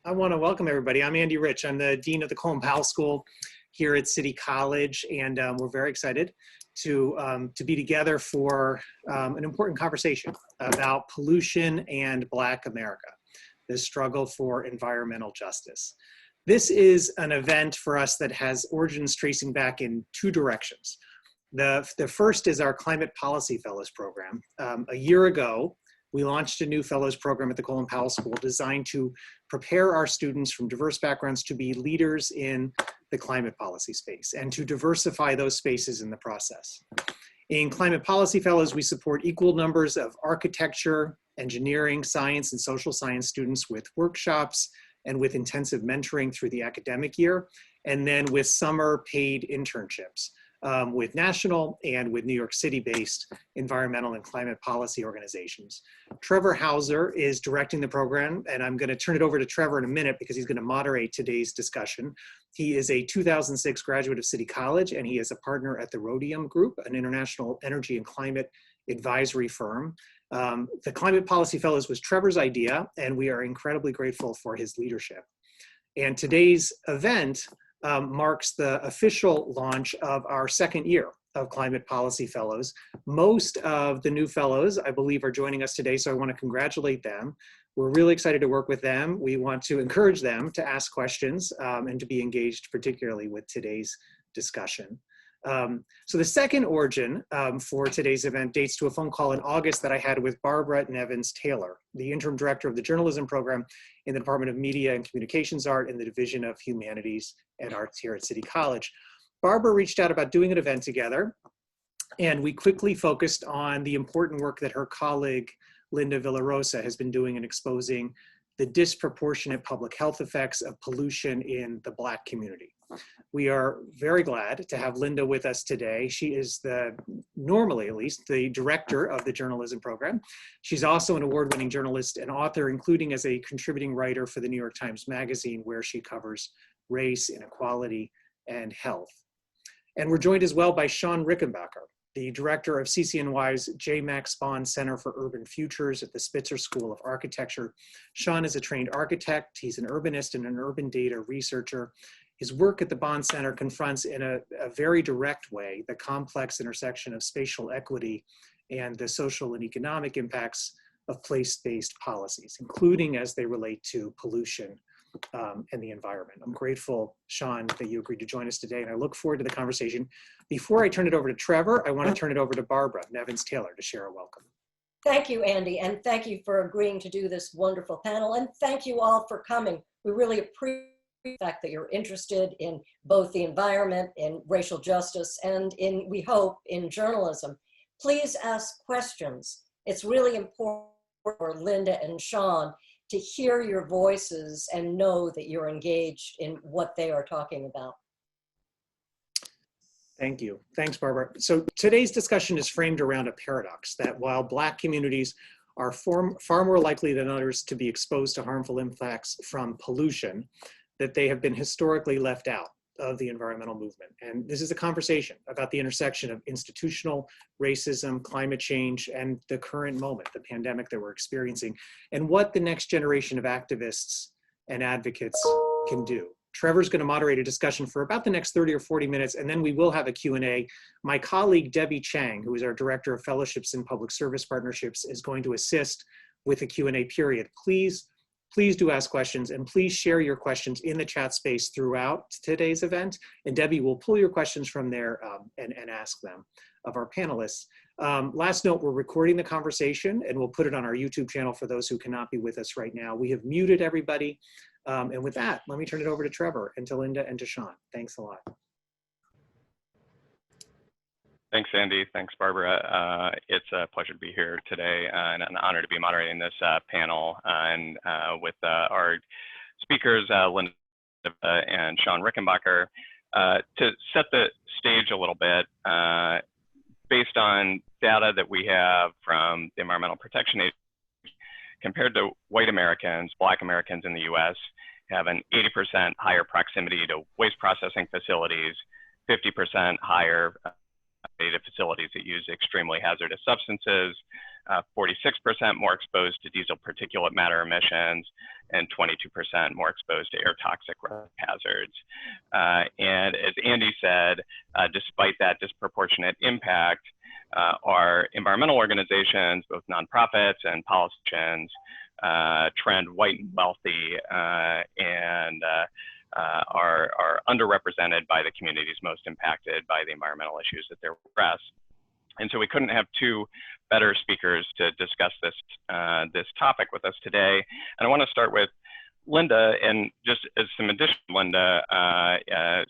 I want to welcome everybody. I'm Andy Rich. I'm the Dean of the Colin Powell School here at City College, and we're very excited to be together for an important conversation about pollution and Black America, the struggle for environmental justice. This is an event for us that has origins tracing back in two directions. The first is our Climate Policy Fellows program. A year ago, we launched a new fellows program at the Colin Powell School designed to prepare our students from diverse backgrounds to be leaders in the climate policy space and to diversify those spaces in the process. In Climate Policy Fellows, we support equal numbers of architecture, engineering, science, and social science students with workshops and with intensive mentoring through the academic year, and then with summer paid internships. With national and with New York City-based environmental and climate policy organizations. Trevor Hauser is directing the program, and I'm going to turn it over to Trevor in a minute because he's going to moderate today's discussion. He is a 2006 graduate of City College, and he is a partner at the Rhodium Group, an international energy and climate advisory firm. The Climate Policy Fellows was Trevor's idea, and we are incredibly grateful for his leadership. And today's event marks the official launch of our second year of Climate Policy Fellows. Most of the new fellows, I believe, are joining us today, so I want to congratulate them. We're really excited to work with them. We want to encourage them to ask questions and to be engaged, particularly with today's discussion. So the second origin for today's event dates to a phone call in August that I had with Barbara Nevins Taylor, the interim director of the journalism program in the Department of Media and Communications Art in the Division of Humanities and Arts here at City College. Barbara reached out about doing an event together, and we quickly focused on the important work that her colleague, Linda Villarosa, has been doing in exposing the disproportionate public health effects of pollution in the Black community. We are very glad to have Linda with us today. She is normally at least, the director of the journalism program. She's also an award-winning journalist and author, including as a contributing writer for the New York Times Magazine, where she covers race, inequality, and health. And we're joined as well by Shawn Rickenbacker, the director of CCNY's J. Max Bond Center for Urban Futures at the Spitzer School of Architecture. Shawn is a trained architect. He's an urbanist and an urban data researcher. His work at the Bond Center confronts in a very direct way the complex intersection of spatial equity and the social and economic impacts of place-based policies, including as they relate to pollution and the environment. I'm grateful, Shawn, that you agreed to join us today, and I look forward to the conversation. Before I turn it over to Trevor, I want to turn it over to Barbara Nevins Taylor to share a welcome. Thank you, Andy, and thank you for agreeing to do this wonderful panel, and thank you all for coming. We really appreciate the fact that you're interested in both the environment, in racial justice, and we hope, in journalism. Please ask questions. It's really important for Linda and Shawn to hear your voices and know that you're engaged in what they are talking about. Thank you. Thanks, Barbara. So today's discussion is framed around a paradox that while Black communities are far more likely than others to be exposed to harmful impacts from pollution, that they have been historically left out of the environmental movement. And this is a conversation about the intersection of institutional racism, climate change, and the current moment, the pandemic that we're experiencing, and what the next generation of activists and advocates can do. Trevor's going to moderate a discussion for about the next 30 or 40 minutes, and then we will have a Q&A. My colleague, Debbie Chang, who is our Director of Fellowships and Public Service Partnerships, is going to assist with a Q&A period. Please do ask questions, and please share your questions in the chat space throughout today's event. And Debbie will pull your questions from there and ask them of our panelists. Last note, we're recording the conversation and we'll put it on our YouTube channel for those who cannot be with us right now. We have muted everybody. And with that, let me turn it over to Trevor and to Linda and to Shawn. Thanks a lot. Thanks, Andy. Thanks, Barbara. It's a pleasure to be here today and an honor to be moderating this panel and with our speakers, Linda and Shawn Rickenbacker. To set the stage a little bit, based on data that we have from the Environmental Protection Agency, compared to white Americans, Black Americans in the US have an 80% higher proximity to waste processing facilities, 50% higher facilities that use extremely hazardous substances, 46% more exposed to diesel particulate matter emissions, and 22% more exposed to air toxic hazards. And as Andy said, despite that disproportionate impact, our environmental organizations, both nonprofits and politicians, trend white and wealthy and are underrepresented by the communities most impacted by the environmental issues that they're addressed. And so we couldn't have two better speakers to discuss this, this topic with us today. And I want to start with Linda, and just as some addition, Linda,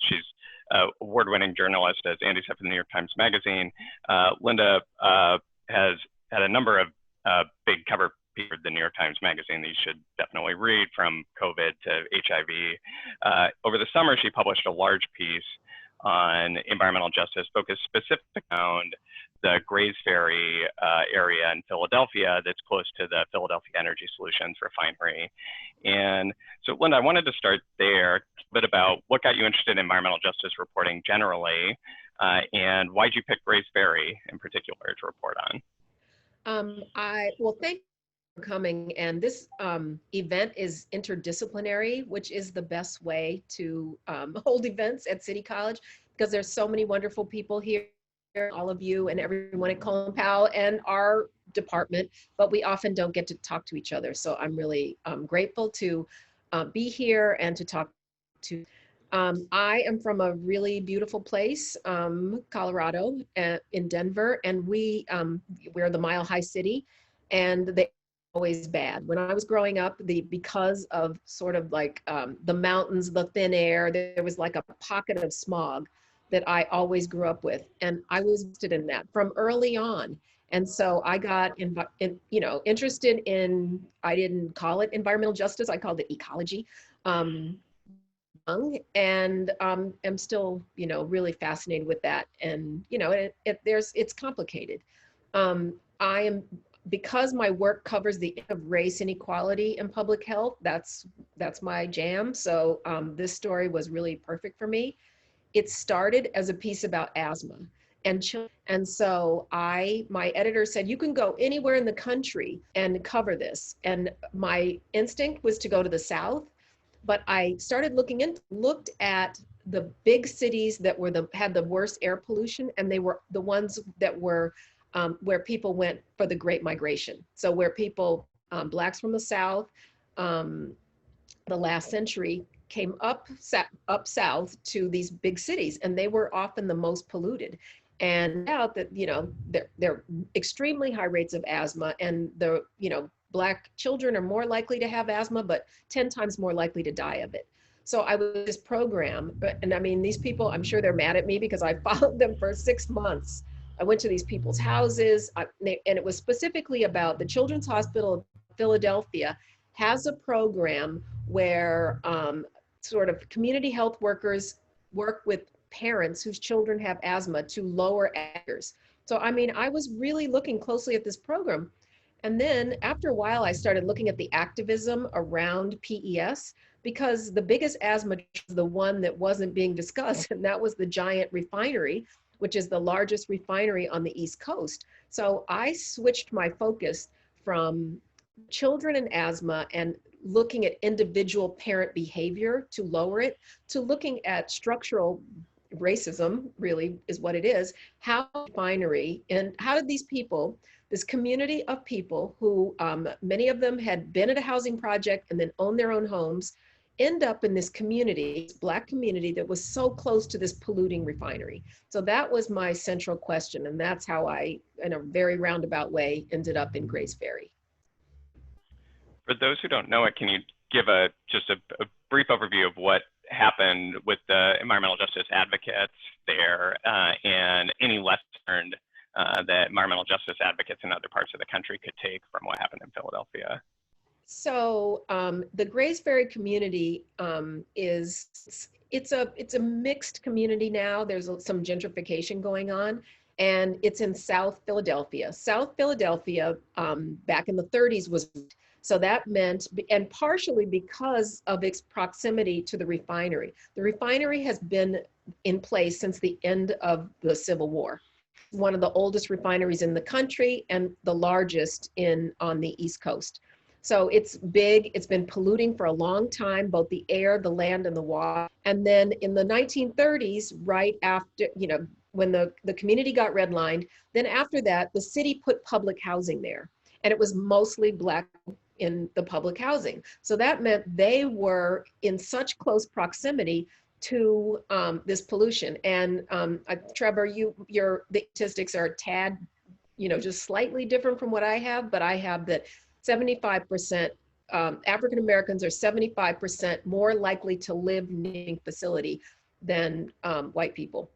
she's an award-winning journalist, as Andy said, for the New York Times Magazine. Linda has had a number of big cover pieces for the New York Times Magazine that you should definitely read, from COVID to HIV. Over the summer, she published a large piece on environmental justice focused specifically around the Grays Ferry area in Philadelphia that's close to the Philadelphia Energy Solutions refinery. And so, Linda, I wanted to start there, a bit about what got you interested in environmental justice reporting generally, and why'd you pick Grays Ferry in particular to report on? Well, thank you for coming. And this event is interdisciplinary, which is the best way to hold events at City College, because there's so many wonderful people here, all of you and everyone at Colin, Powell, and our department, but we often don't get to talk to each other. So I'm really grateful to be here and to talk to. I am from a really beautiful place, Colorado, in Denver, and we're the Mile High City, and they always bad. When I was growing up, because of sort of like the mountains, the thin air, there was like a pocket of smog that I always grew up with, and I was interested in that from early on. And so I got interested in, I didn't call it environmental justice, I called it ecology. And I'm still, really fascinated with that. And, it's complicated. Because my work covers the issue of race inequality in public health, that's my jam. So this story was really perfect for me. It started as a piece about asthma and children. And so my editor said, you can go anywhere in the country and cover this. And my instinct was to go to the South, but I started looked at the big cities that had the worst air pollution, and they were the ones that were where people went for the Great Migration. So where people, Blacks from the South, the last century, came up south to these big cities, and they were often the most polluted. And out that, they're extremely high rates of asthma, and Black children are more likely to have asthma, but 10 times more likely to die of it. So I was this program, and I mean, these people, I'm sure they're mad at me because I followed them for 6 months. I went to these people's houses, and it was specifically about the Children's Hospital of Philadelphia has a program where sort of community health workers work with parents whose children have asthma to lower asthma. So, I mean, I was really looking closely at this program. And then after a while, I started looking at the activism around PES, because the biggest asthma was the one that wasn't being discussed, and that was the giant refinery, which is the largest refinery on the East Coast. So I switched my focus from children and asthma and looking at individual parent behavior to lower it, to looking at structural racism, really is what it is. How refinery, and how did these people, this community of people who many of them had been at a housing project and then owned their own homes, end up in this community, this Black community that was so close to this polluting refinery. So that was my central question, and that's how I, in a very roundabout way, ended up in Grays Ferry. For those who don't know it, can you give just a brief overview of what happened with the environmental justice advocates there, and any lessons learned that environmental justice advocates in other parts of the country could take from what happened in Philadelphia? So the Grays Ferry community it's a mixed community now. There's some gentrification going on, and it's in South Philadelphia. South Philadelphia back in the 30s was, so that meant, and partially because of its proximity to the refinery. The refinery has been in place since the end of the Civil War. one of the oldest refineries in the country and the largest on the East Coast. So it's big, it's been polluting for a long time, both the air, the land, and the water. And then in the 1930s, right after, when the community got redlined, then after that, the city put public housing there. And it was mostly Black in the public housing. So that meant they were in such close proximity to this pollution. And Trevor, the statistics are a tad, just slightly different from what I have, but I have that 75% African Americans are 75% more likely to live near a facility than white people.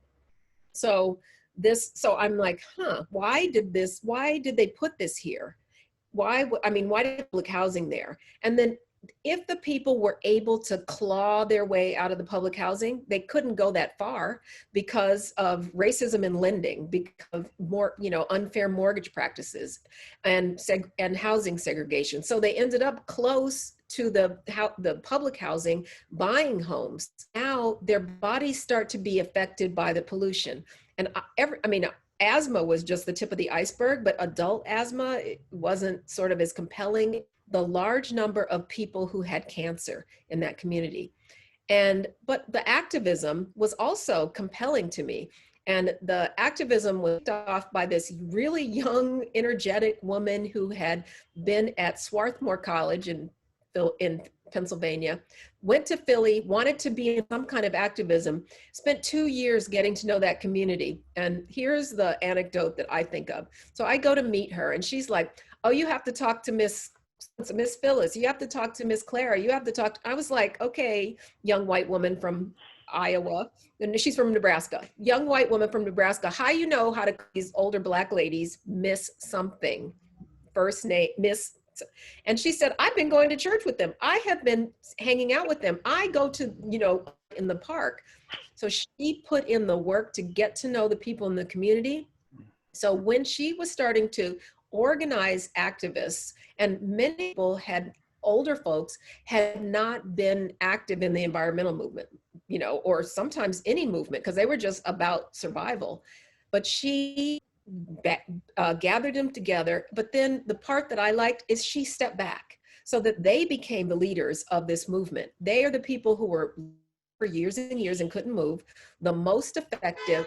So I'm like, why did they put this here? Why did public housing there? And then if the people were able to claw their way out of the public housing, they couldn't go that far because of racism in lending, because of more, unfair mortgage practices and housing segregation. So they ended up close to the public housing, buying homes. Now their bodies start to be affected by the pollution. And asthma was just the tip of the iceberg, but adult asthma wasn't sort of as compelling. The large number of people who had cancer in that community. But the activism was also compelling to me. And the activism was kicked off by this really young, energetic woman who had been at Swarthmore College in Pennsylvania, went to Philly, wanted to be in some kind of activism, spent 2 years getting to know that community. And here's the anecdote that I think of. So I go to meet her and she's like, oh, you have to talk to Miss Phyllis, you have to talk to Miss Clara, you have to talk. I was like, okay, young white woman from Iowa, and she's from Nebraska, young white woman from Nebraska, how you know how to call these older Black ladies Miss something, first name, Miss. And she said, I've been going to church with them. I have been hanging out with them. I go to, in the park. So she put in the work to get to know the people in the community. So when she was starting to organize activists, and many people older folks had not been active in the environmental movement, or sometimes any movement, because they were just about survival. But she gathered them together. But then the part that I liked is she stepped back so that they became the leaders of this movement. They are the people who were for years and years and couldn't move, the most affected.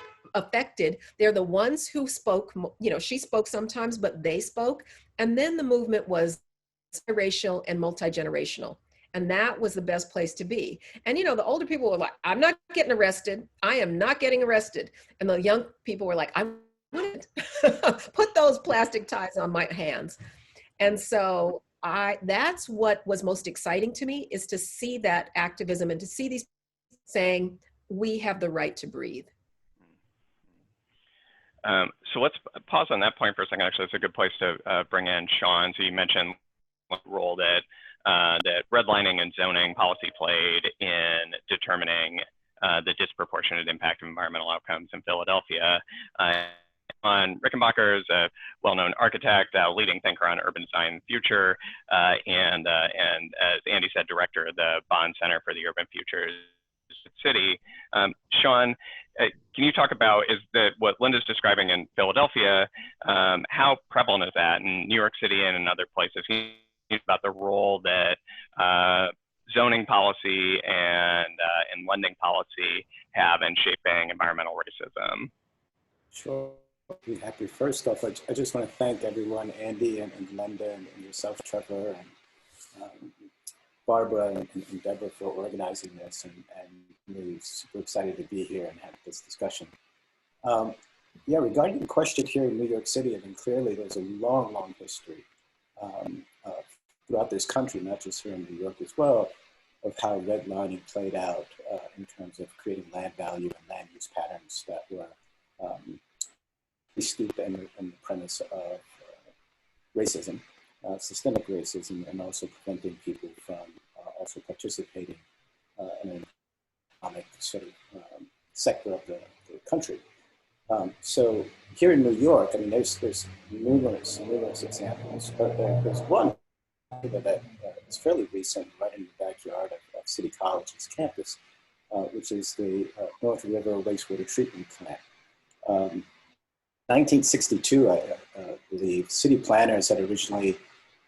They're the ones who spoke, she spoke sometimes, but they spoke. And then the movement was racial and multi-generational. And that was the best place to be. And, the older people were like, I'm not getting arrested. I am not getting arrested. And the young people were like, I wouldn't put those plastic ties on my hands. And so that's what was most exciting to me, is to see that activism and to see these saying, we have the right to breathe. So let's pause on that point for a second. Actually, it's a good place to bring in Shawn. So you mentioned what role that redlining and zoning policy played in determining the disproportionate impact of environmental outcomes in Philadelphia. Rickenbacker is a well-known architect, leading thinker on urban design and future, and as Andy said, director of the Bond Center for the Urban Futures City. Shawn, can you talk about what Linda's describing in Philadelphia? How prevalent is that in New York City and in other places? Can you talk about the role that zoning policy and lending policy have in shaping environmental racism? Sure, I'd be happy. First off, I just want to thank everyone, Andy and Linda and yourself, Trevor, and Barbara and Deborah for organizing this, and really super excited to be here and have this discussion. Yeah, regarding the question here in New York City, clearly there's a long, long history throughout this country, not just here in New York as well, of how redlining played out in terms of creating land value and land use patterns that were steeped in the premise of racism, systemic racism, and also preventing people from also participating in an economic sort of sector of the country. So here in New York, there's numerous examples, but there's one that is fairly recent, right in the backyard of City College's campus, which is the North River Wastewater Treatment Plant. 1962, I believe, city planners had originally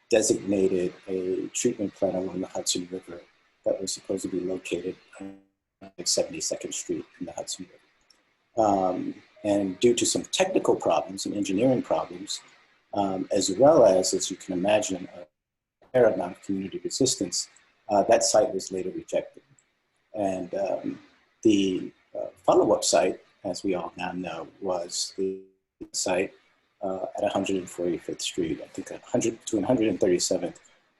designated a treatment plant along the Hudson River that was supposed to be located on 72nd Street in the Hudson River. And due to some technical problems and engineering problems, as well as you can imagine, a fair amount of community resistance, that site was later rejected. And the follow-up site, as we all now know, was the site at 145th Street, I think 100 to 137th,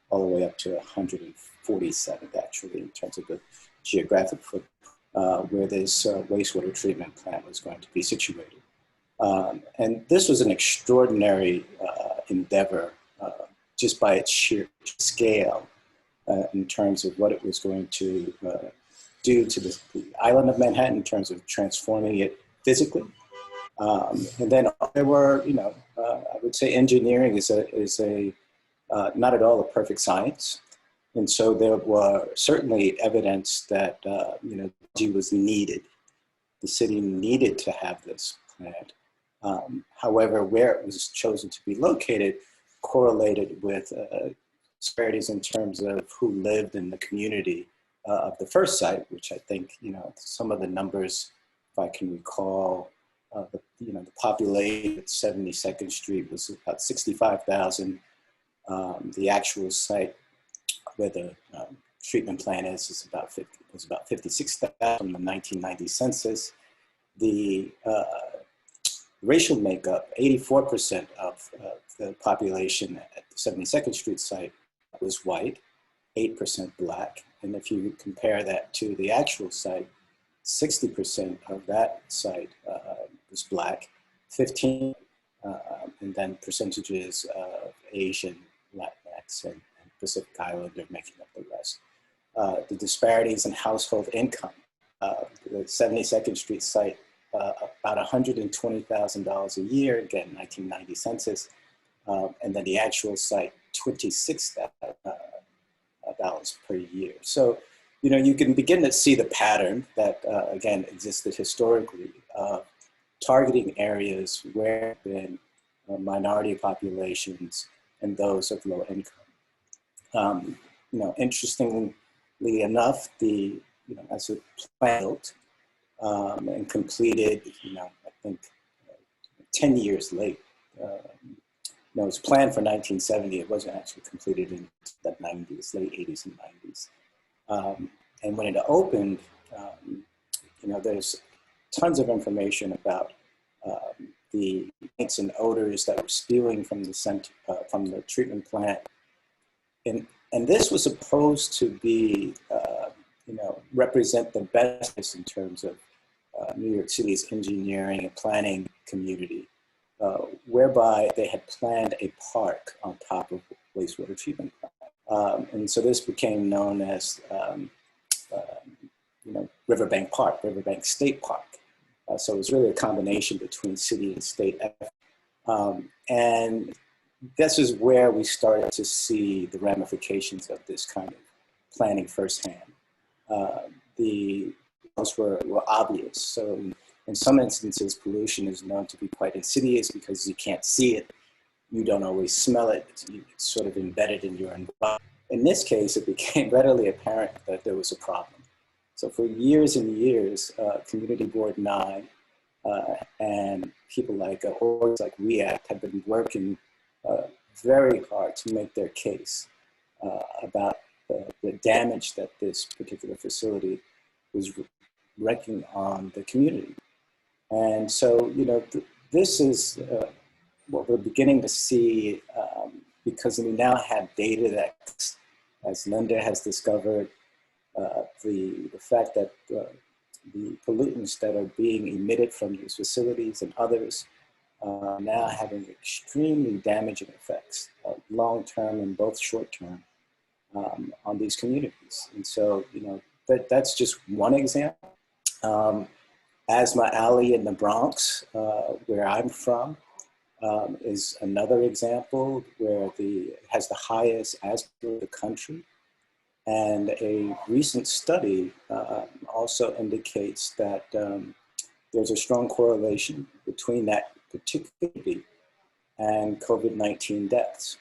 all the way up to 147th, actually, in terms of the geographic footprint, where this wastewater treatment plant was going to be situated. And this was an extraordinary endeavor just by its sheer scale in terms of what it was going to do to the island of Manhattan in terms of transforming it physically. And then there were, I would say engineering is a not at all a perfect science. And so there were certainly evidence that, technology was needed. The city needed to have this plant. However, where it was chosen to be located correlated with disparities in terms of who lived in the community of the first site, which I think, some of the numbers, if I can recall, the population at 72nd Street was about 65,000. The actual site where the treatment plant is about 56,000 from the 1990 census. The racial makeup, 84% of the population at the 72nd Street site was white, 8% black. And if you compare that to the actual site, 60% of that site was black, 15, and then percentages of Asian, Latinx, and Pacific Islander making up the rest. The disparities in household income, the 72nd Street site, about $120,000 a year, again, 1990 census, and then the actual site, $26,000 per year. So, you can begin to see the pattern that, again, existed historically, targeting areas where there have been minority populations and those of low income. Interestingly enough, as it planned and completed, I think 10 years late. It was planned for 1970. It wasn't actually completed in the 90s, late 80s and 90s. And when it opened, there's tons of information about the taints and odors that were spewing from the treatment plant. And this was supposed to be, represent the best in terms of New York City's engineering and planning community, whereby they had planned a park on top of wastewater treatment plant. And so this became known as, Riverbank Park, Riverbank State Park. So it was really a combination between city and state effort. And this is where we started to see the ramifications of this kind of planning firsthand. The results were obvious. So in some instances, pollution is known to be quite insidious because you can't see it. You don't always smell it. It's sort of embedded in your environment. In this case, it became readily apparent that there was a problem. So for years and years, Community Board 9 and people like orgs like REACT have been working very hard to make their case about the damage that this particular facility was wreaking on the community. And so, this is what we're beginning to see because we now have data that, as Linda has discovered, the fact that the pollutants that are being emitted from these facilities and others are now having extremely damaging effects, long-term and both short-term, on these communities. And so, that's just one example. Asthma Alley in the Bronx, where I'm from, is another example where it has the highest asthma in the country. And a recent study also indicates that there's a strong correlation between that particularly, and COVID-19 deaths.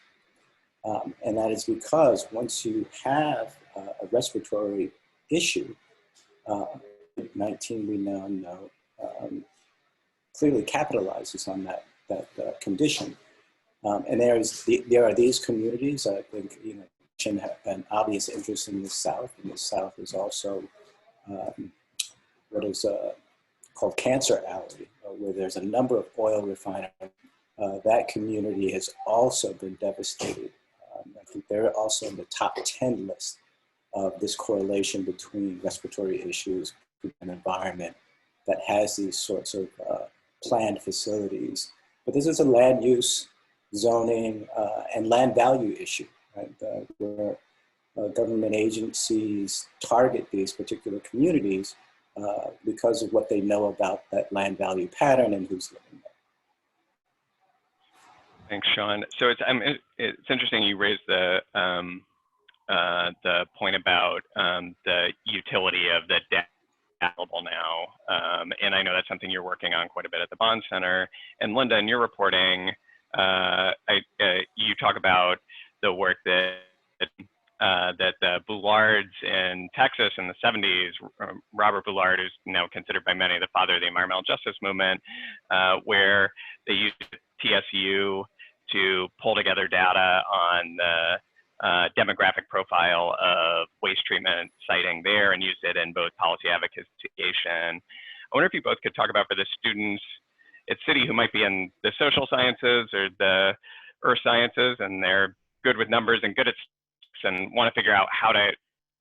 And that is because once you have a respiratory issue, COVID-19, we now know, clearly capitalizes on that condition. And there are these communities. I think, you know, have an obvious interest in the South, and the South is also what is called Cancer Alley, where there's a number of oil refineries. That community has also been devastated. I think they're also in the top 10 list of this correlation between respiratory issues and environment that has these sorts of planned facilities. But this is a land use, zoning, and land value issue, right? Where government agencies target these particular communities because of what they know about that land value pattern and who's living there. Thanks, Shawn. So it's interesting you raised the point about the utility of the data available now, and I know that's something you're working on quite a bit at the Bond Center. And Linda, in your reporting, you talk about the work that the Boulards in Texas in the 70s, Robert Boulard, who's now considered by many the father of the environmental justice movement, where they used TSU to pull together data on the demographic profile of waste treatment siting there and used it in both policy advocacy. I wonder if you both could talk about, for the students at City who might be in the social sciences or the earth sciences, and they're good with numbers and good at and want to figure out how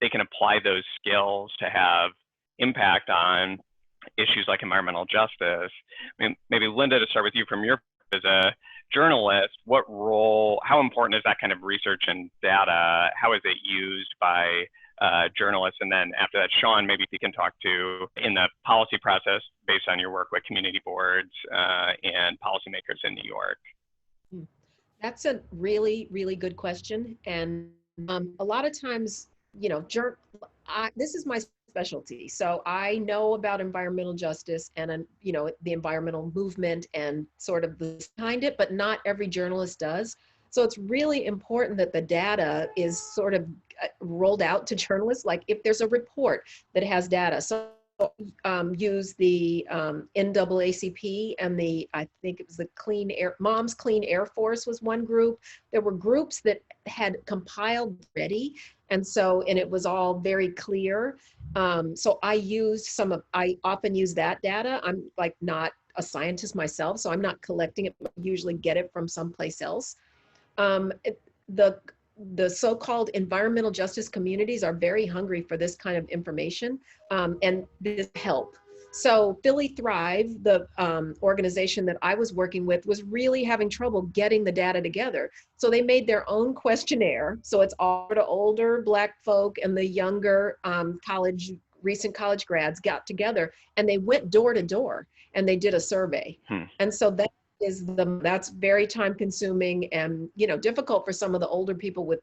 they can apply those skills to have impact on issues like environmental justice. I mean, maybe Linda, to start with you, from your as a journalist, what role, how important is that kind of research and data? How is it used by journalists? And then after that, Shawn, maybe if you can talk to in the policy process based on your work with community boards and policymakers in New York. That's a really, really good question. And a lot of times, you know, this is my specialty. So I know about environmental justice and, you know, the environmental movement and sort of the behind it, but not every journalist does. So it's really important that the data is sort of rolled out to journalists. Like if there's a report that has data, so use the NAACP and I think it was the Clean Air, Moms Clean Air Force was one group. There were groups that had compiled already. And it was all very clear. So I often use that data. I'm like not a scientist myself, so I'm not collecting it, but I usually get it from someplace else. The so-called environmental justice communities are very hungry for this kind of information and this help. So Philly Thrive, the organization that I was working with, was really having trouble getting the data together. So they made their own questionnaire. So it's all the older Black folk and the younger recent college grads got together and they went door to door and they did a survey. And so that's very time consuming and, you know, difficult for some of the older people with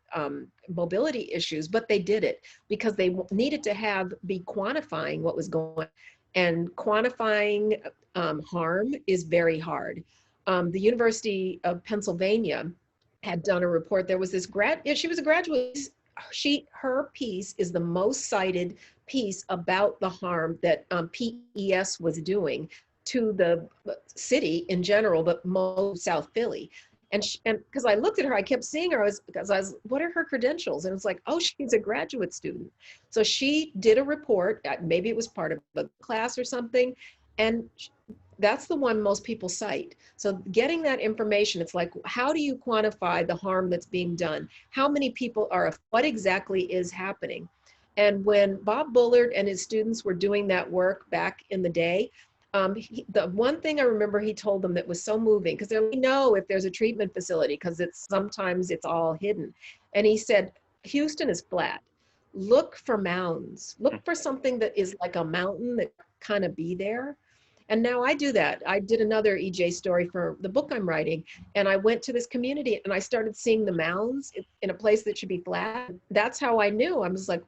mobility issues, but they did it because they needed to be quantifying what was going on. And quantifying harm is very hard. The University of Pennsylvania had done a report. There was this she was a graduate. Her piece is the most cited piece about the harm that PES was doing to the city in general, but most South Philly. And because I looked at her, I kept seeing her, what are her credentials? And it's like, oh, she's a graduate student. So she did a report, maybe it was part of a class or something. And that's the one most people cite. So getting that information, it's like, how do you quantify the harm that's being done? How many people what exactly is happening? And when Bob Bullard and his students were doing that work back in the day, the one thing I remember he told them that was so moving, because they know if there's a treatment facility, because sometimes it's all hidden. And he said, Houston is flat. Look for mounds. Look for something that is like a mountain that kind of be there. And now I do that. I did another EJ story for the book I'm writing, and I went to this community and I started seeing the mounds in a place that should be flat. That's how I knew. I was like,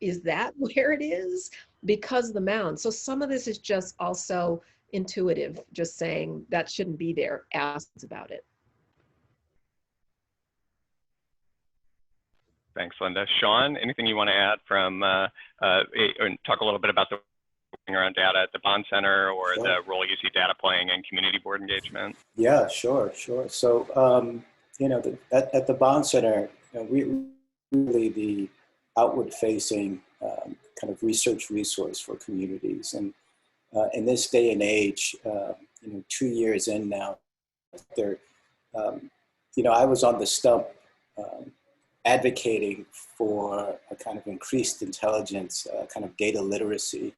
is that where it is? Because of the mound. So some of this is just also intuitive, just saying that shouldn't be there. Ask about it. Thanks, Linda. Shawn, anything you want to add from, and talk a little bit about the working around data at the Bond Center, or Sure. the role you see data playing in community board engagement? Yeah, sure. So, at the Bond Center, we really the outward-facing kind of research resource for communities. And in this day and age, 2 years in now, I was on the stump advocating for a kind of increased intelligence, kind of data literacy,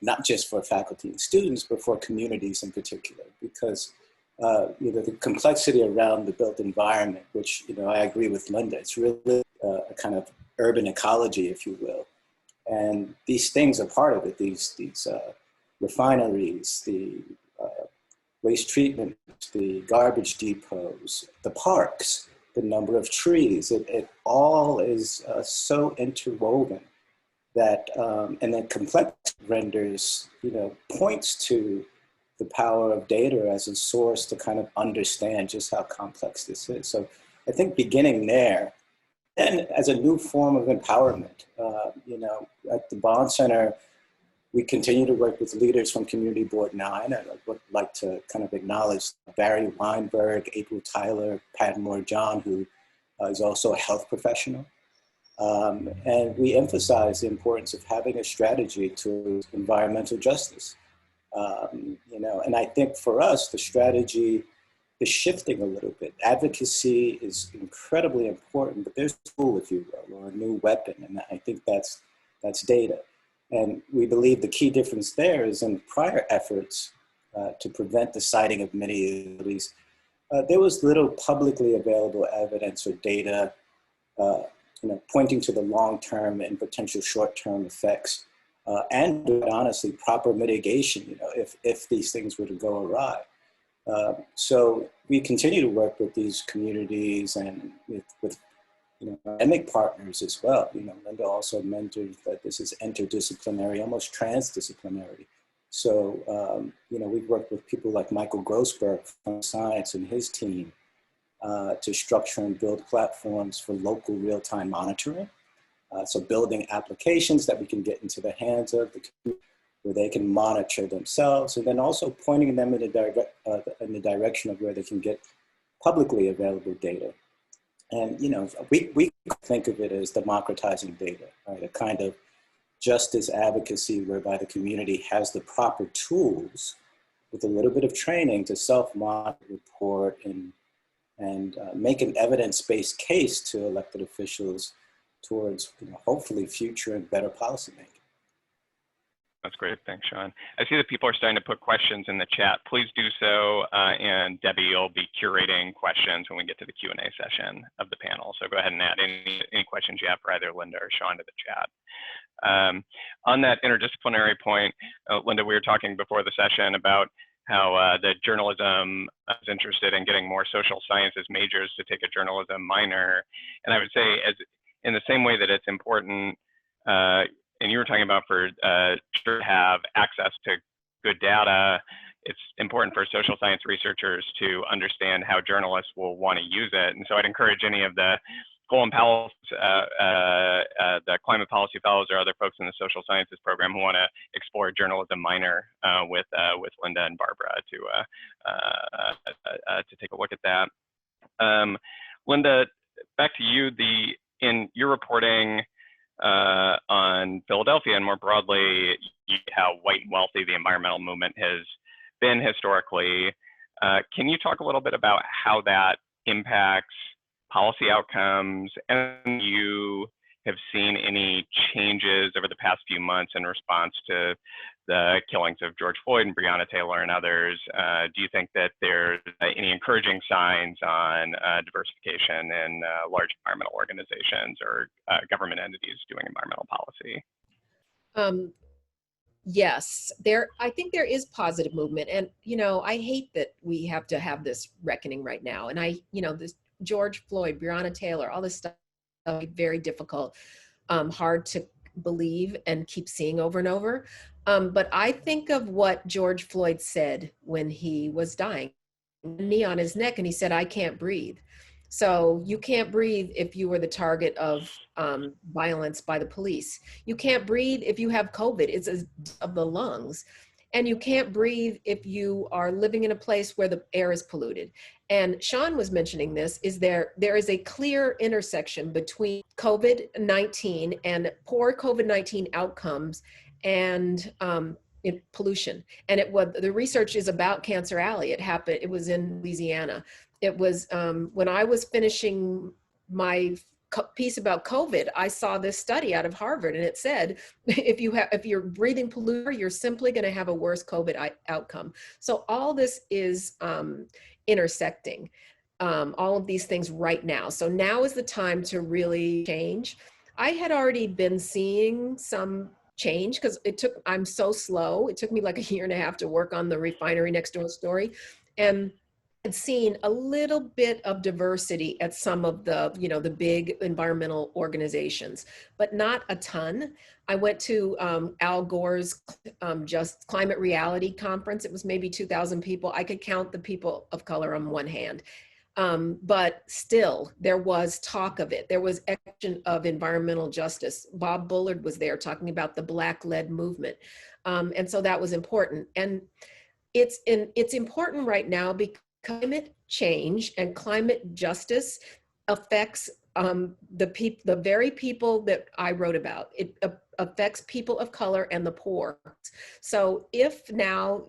not just for faculty and students, but for communities in particular, because the complexity around the built environment, which I agree with Linda, it's really a kind of urban ecology, if you will, and these things are part of it. These refineries, the waste treatment, the garbage depots, the parks, the number of trees, it all is so interwoven that, and then complex renders, points to the power of data as a source to kind of understand just how complex this is. So I think beginning there, and as a new form of empowerment, at the Bond Center, we continue to work with leaders from Community Board 9. I would like to kind of acknowledge Barry Weinberg, April Tyler, Padmore John, who is also a health professional. And we emphasize the importance of having a strategy to environmental justice. And I think for us, the strategy is shifting a little bit. Advocacy is incredibly important, but there's a tool, if you will, or a new weapon, and I think that's data. And we believe the key difference there is in prior efforts to prevent the siting of many of these, there was little publicly available evidence or data, pointing to the long-term and potential short-term effects, and honestly, proper mitigation, if these things were to go awry. So we continue to work with these communities and with academic partners as well. Linda also mentored that this is interdisciplinary, almost transdisciplinary. So, we've worked with people like Michael Grossberg from science and his team to structure and build platforms for local real-time monitoring. So building applications that we can get into the hands of the community where they can monitor themselves, and then also pointing them in the direction of where they can get publicly available data. And, we think of it as democratizing data, right? A kind of justice advocacy whereby the community has the proper tools with a little bit of training to self-monitor, report, and make an evidence-based case to elected officials towards, hopefully future and better policymaking. That's great. Thanks, Shawn. I see that people are starting to put questions in the chat. Please do so, and Debbie will be curating questions when we get to the Q&A session of the panel. So go ahead and add any questions you have for either Linda or Shawn to the chat. On that interdisciplinary point, Linda, we were talking before the session about how the journalism is interested in getting more social sciences majors to take a journalism minor. And I would say, as in the same way that it's important, and you were talking about for to have access to good data, it's important for social science researchers to understand how journalists will want to use it. And so I'd encourage any of the Colin Powell, the Climate Policy Fellows, or other folks in the social sciences program who want to explore a journalism minor with Linda and Barbara to take a look at that. Linda, back to you. In your reporting on Philadelphia and more broadly, how white and wealthy the environmental movement has been historically, can you talk a little bit about how that impacts policy outcomes, and you have seen any changes over the past few months in response to the killings of George Floyd and Breonna Taylor and others? Do you think that there's any encouraging signs on diversification in large environmental organizations or government entities doing environmental policy? Yes, I think there is positive movement. And, I hate that we have to have this reckoning right now. And this George Floyd, Breonna Taylor, all this stuff is very difficult, hard to believe and keep seeing over and over. But I think of what George Floyd said when he was dying, knee on his neck, and he said, "I can't breathe." So you can't breathe if you were the target of violence by the police. You can't breathe if you have COVID. It's of the lungs. And you can't breathe if you are living in a place where the air is polluted. And Shawn was mentioning this, is there is a clear intersection between COVID-19 and poor COVID-19 outcomes and pollution. And the research is about Cancer Alley. It was in Louisiana. It was when I was finishing my piece about COVID, I saw this study out of Harvard, and it said if you're breathing pollutant, you're simply going to have a worse COVID outcome. So all this is intersecting all of these things right now. So now is the time to really change. I had already been seeing some change because I'm so slow. It took me like 1.5 years to work on the refinery next door story, and had seen a little bit of diversity at some of the, the big environmental organizations, but not a ton. I went to Al Gore's Just Climate Reality Conference. It was maybe 2,000 people. I could count the people of color on one hand. But still, there was talk of it. There was action of environmental justice. Bob Bullard was there talking about the Black-led movement. And so that was important. And it's important right now because climate change and climate justice affects the very people that I wrote about. It affects people of color and the poor. So if now,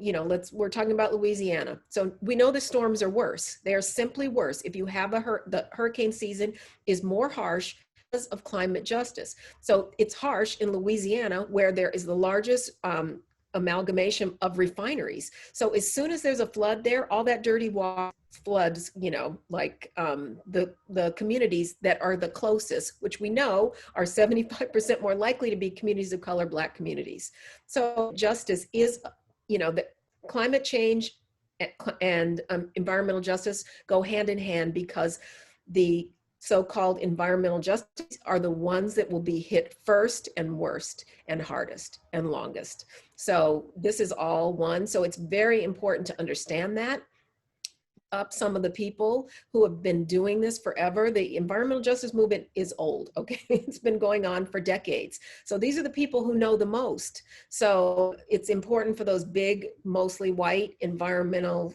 we're talking about Louisiana. So we know the storms are worse. They are simply worse. If you have the hurricane season is more harsh because of climate justice. So it's harsh in Louisiana, where there is the largest amalgamation of refineries. So as soon as there's a flood there, all that dirty water floods, the communities that are the closest, which we know are 75% more likely to be communities of color, Black communities. So justice is, the climate change and environmental justice go hand in hand, because the so-called environmental justice are the ones that will be hit first and worst and hardest and longest. So this is all one. So it's very important to understand that. Up some of the people who have been doing this forever. The environmental justice movement is old, okay? It's been going on for decades. So these are the people who know the most. So it's important for those big, mostly white environmental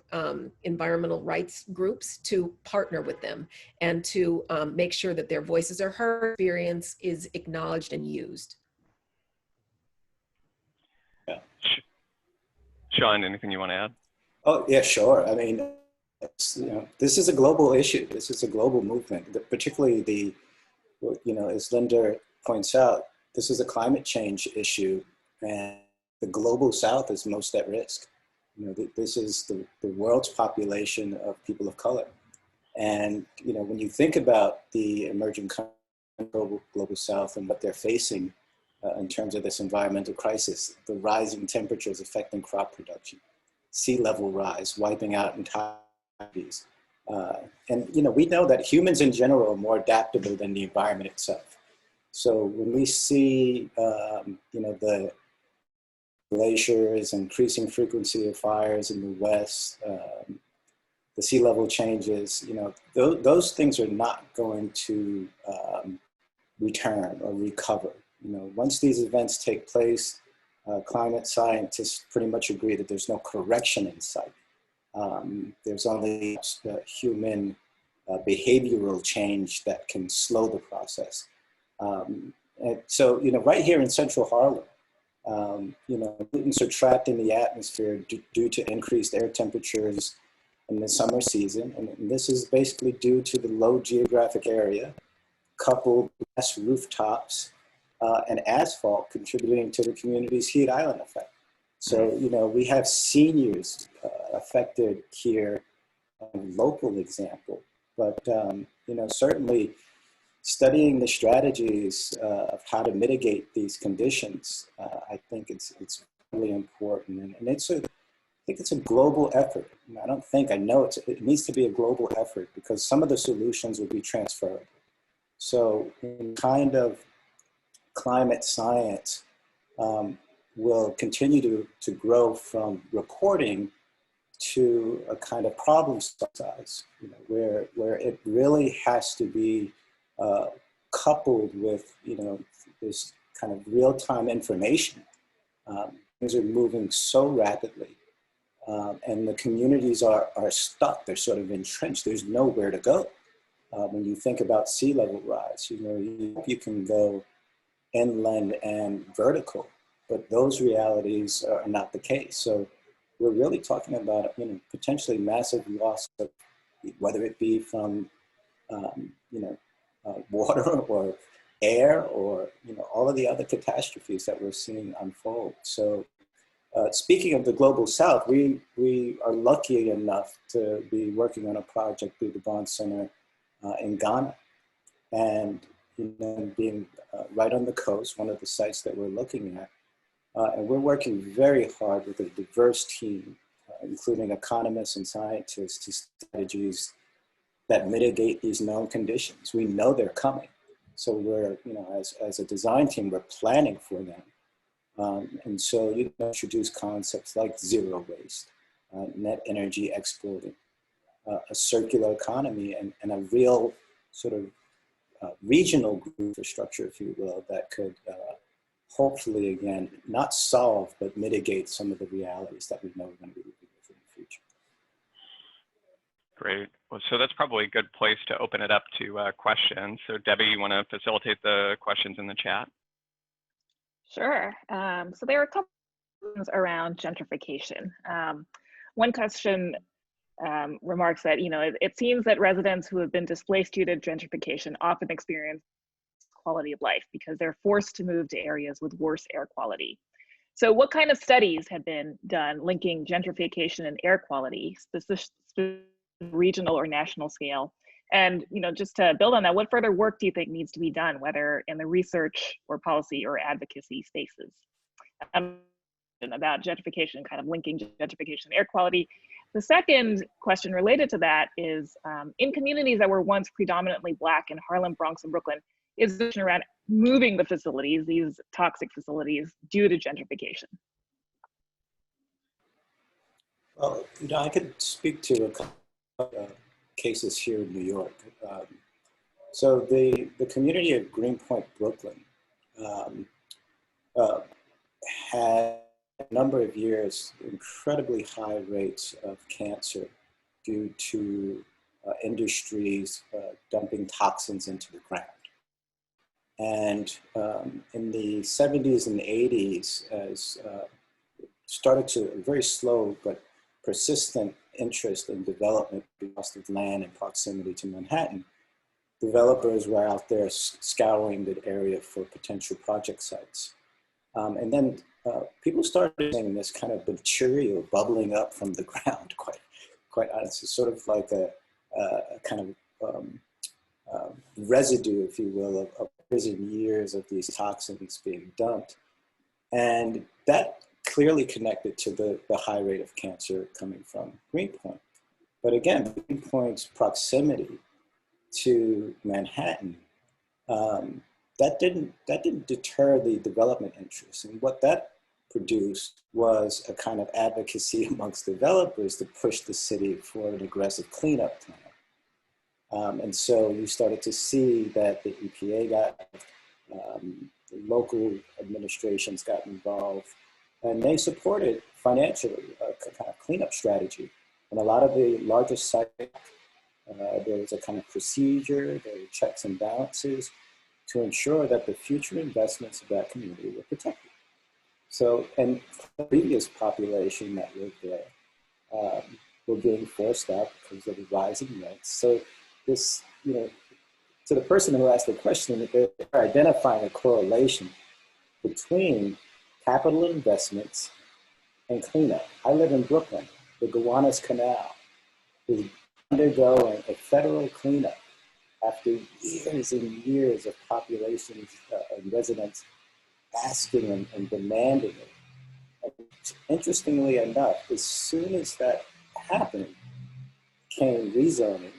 rights groups to partner with them and to make sure that their voices are heard, experience is acknowledged and used. Yeah. Shawn, anything you want to add? Oh, yeah, sure. I mean, this is a global issue. This is a global movement, particularly as Linda points out, this is a climate change issue, and the global South is most at risk. This is the world's population of people of color. And, when you think about the emerging global South and what they're facing in terms of this environmental crisis, the rising temperatures affecting crop production, sea level rise, wiping out entire communities. And we know that humans in general are more adaptable than the environment itself. So when we see the glaciers, increasing frequency of fires in the West, the sea level changes, those things are not going to return or recover. Once these events take place, climate scientists pretty much agree that there's no correction in sight. There's only human behavioral change that can slow the process. And so, right here in central Harlem, pollutants are trapped in the atmosphere due to increased air temperatures in the summer season. And this is basically due to the low geographic area, coupled with less rooftops and asphalt contributing to the community's heat island effect. So, we have seniors affected here, a local example, but, certainly studying the strategies of how to mitigate these conditions, I think it's really important. And I think it's a global effort. I know it needs to be a global effort, because some of the solutions will be transferable. So in kind of climate science will continue to grow from reporting to a kind of problem size, where it really has to be coupled with, this kind of real-time information. Things are moving so rapidly, and the communities are stuck. They're sort of entrenched. There's nowhere to go. When you think about sea level rise, you can go inland and vertical, but those realities are not the case. So we're really talking about, potentially massive loss of, whether it be from, water or air or, all of the other catastrophes that we're seeing unfold. So speaking of the global South, we are lucky enough to be working on a project through the Bond Center in Ghana. And being right on the coast, one of the sites that we're looking at. And we're working very hard with a diverse team, including economists and scientists, to strategies that mitigate these known conditions. We know they're coming. So we're, as a design team, we're planning for them. And so you introduce concepts like zero waste, net energy exporting, a circular economy, and a real sort of regional group infrastructure, if you will, that could hopefully, again, not solve, but mitigate some of the realities that we know we're going to be living with in the future. Great. Well, so that's probably a good place to open it up to questions. So Debbie, you want to facilitate the questions in the chat? Sure. So there are a couple questions around gentrification. One question remarks that, it seems that residents who have been displaced due to gentrification often experience quality of life because they're forced to move to areas with worse air quality. So what kind of studies have been done linking gentrification and air quality, specific regional or national scale? And just to build on that, what further work do you think needs to be done, whether in the research or policy or advocacy spaces? About gentrification, kind of linking gentrification and air quality. The second question related to that is, in communities that were once predominantly Black in Harlem, Bronx, and Brooklyn, is the question around moving the facilities, these toxic facilities, due to gentrification? Well, I could speak to a couple of cases here in New York. So the community of Greenpoint, Brooklyn, had a number of years incredibly high rates of cancer due to industries dumping toxins into the ground. And in the 70s and 80s, as started to a very slow but persistent interest in development because of land and proximity to Manhattan, developers were out there scouring the area for potential project sites. And then people started seeing this kind of material bubbling up from the ground, quite honestly, sort of like a kind of residue, if you will, of years and years of these toxins being dumped. And that clearly connected to the high rate of cancer coming from Greenpoint. But again, Greenpoint's proximity to Manhattan, that didn't deter the development interests. And what that produced was a kind of advocacy amongst developers to push the city for an aggressive cleanup plan. And so you started to see that the EPA got, the local administrations got involved, and they supported financially a kind of cleanup strategy. And a lot of the largest sites, there was a kind of procedure, there were checks and balances to ensure that the future investments of that community were protected. So, and the previous population that lived there were being forced out because of the rising rents. So this, to the person who asked the question, they're identifying a correlation between capital investments and cleanup. I live in Brooklyn. The Gowanus Canal is undergoing a federal cleanup after years and years of populations and residents asking and demanding it. And interestingly enough, as soon as that happened, came rezoning,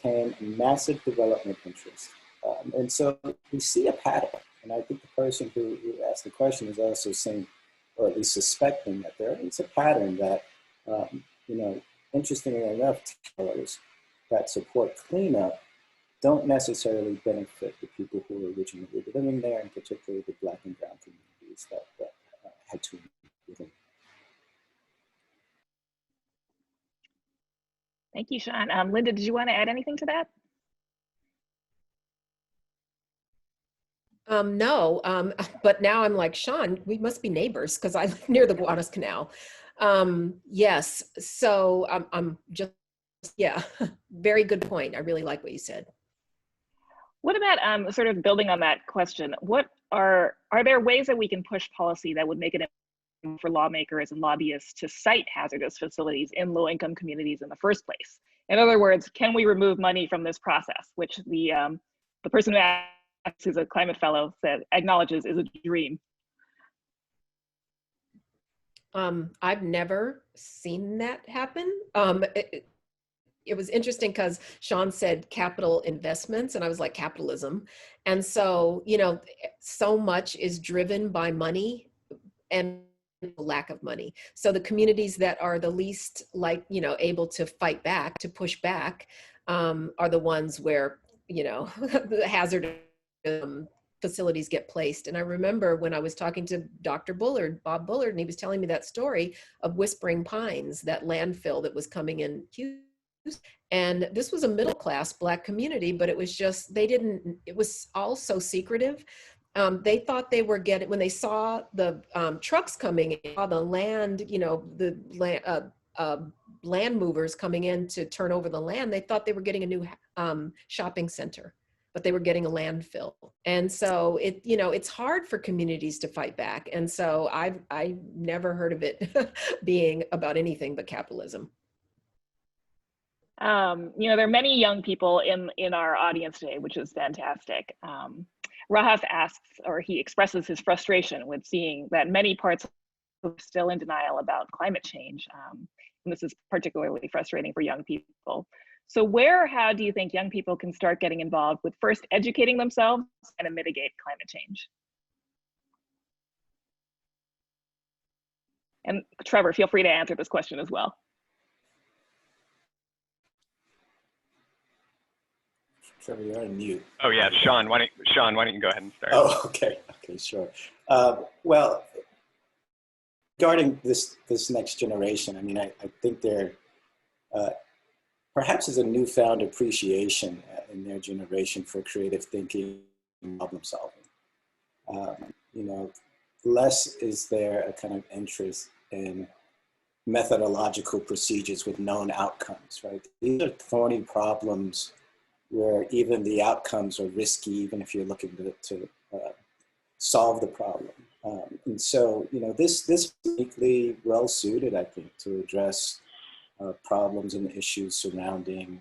came massive development interest. And so we see a pattern. And I think the person who asked the question is also saying, or at least suspecting, that there is a pattern that, you know, interestingly enough, tellers that support cleanup don't necessarily benefit the people who were originally living there, and particularly the Black and brown communities that had to live in. Thank you, Shawn. Linda, did you want to add anything to that? No, but now I'm like, Shawn, we must be neighbors because I live near the Guanas Canal. Yes, so I'm just, yeah, very good point. I really like what you said. What about sort of building on that question? What are there ways that we can push policy that would make it for lawmakers and lobbyists to cite hazardous facilities in low-income communities in the first place? In other words, can we remove money from this process, which the person who asked, who's a climate fellow, said acknowledges is a dream? I've never seen that happen. It was interesting because Shawn said capital investments, and I was like, capitalism. And so, you know, so much is driven by money and lack of money. So the communities that are the least, like, you know, able to fight back, to push back, are the ones where, you know, the hazard facilities get placed. And I remember when I was talking to Dr. Bullard, Bob Bullard, and he was telling me that story of Whispering Pines, that landfill that was coming in Houston. And this was a middle-class Black community, but it was just, it was all so secretive. They thought they were getting, when they saw the trucks coming in, saw the land, you know, the land movers coming in to turn over the land, they thought they were getting a new shopping center, but they were getting a landfill. And so it, you know, it's hard for communities to fight back. And so I never heard of it being about anything but capitalism. You know, there are many young people in our audience today, which is fantastic. Rahaf asks, or he expresses his frustration with seeing that many parts are still in denial about climate change. And this is particularly frustrating for young people. So where or how do you think young people can start getting involved with first educating themselves and to mitigate climate change? And Trevor, feel free to answer this question as well. Trevor, you're on mute. Oh yeah, Shawn, why don't you go ahead and start? Oh, okay, sure. Well, regarding this next generation, I mean, I think there perhaps is a newfound appreciation in their generation for creative thinking and problem solving. You know, less is there a kind of interest in methodological procedures with known outcomes, right? These are thorny problems where even the outcomes are risky, even if you're looking to solve the problem. And so, you know, this is uniquely well suited, I think, to address problems and issues surrounding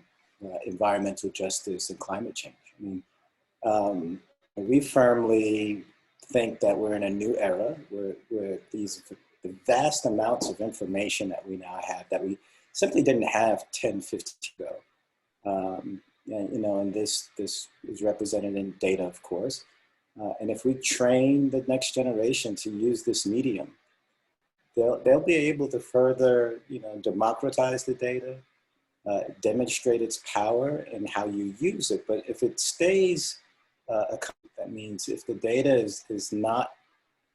environmental justice and climate change. I mean, we firmly think that we're in a new era where the vast amounts of information that we now have that we simply didn't have 10, 15 years ago. And, you know, and this is represented in data, of course. And if we train the next generation to use this medium, they'll be able to further, you know, democratize the data, demonstrate its power and how you use it. But if it stays, that means if the data is not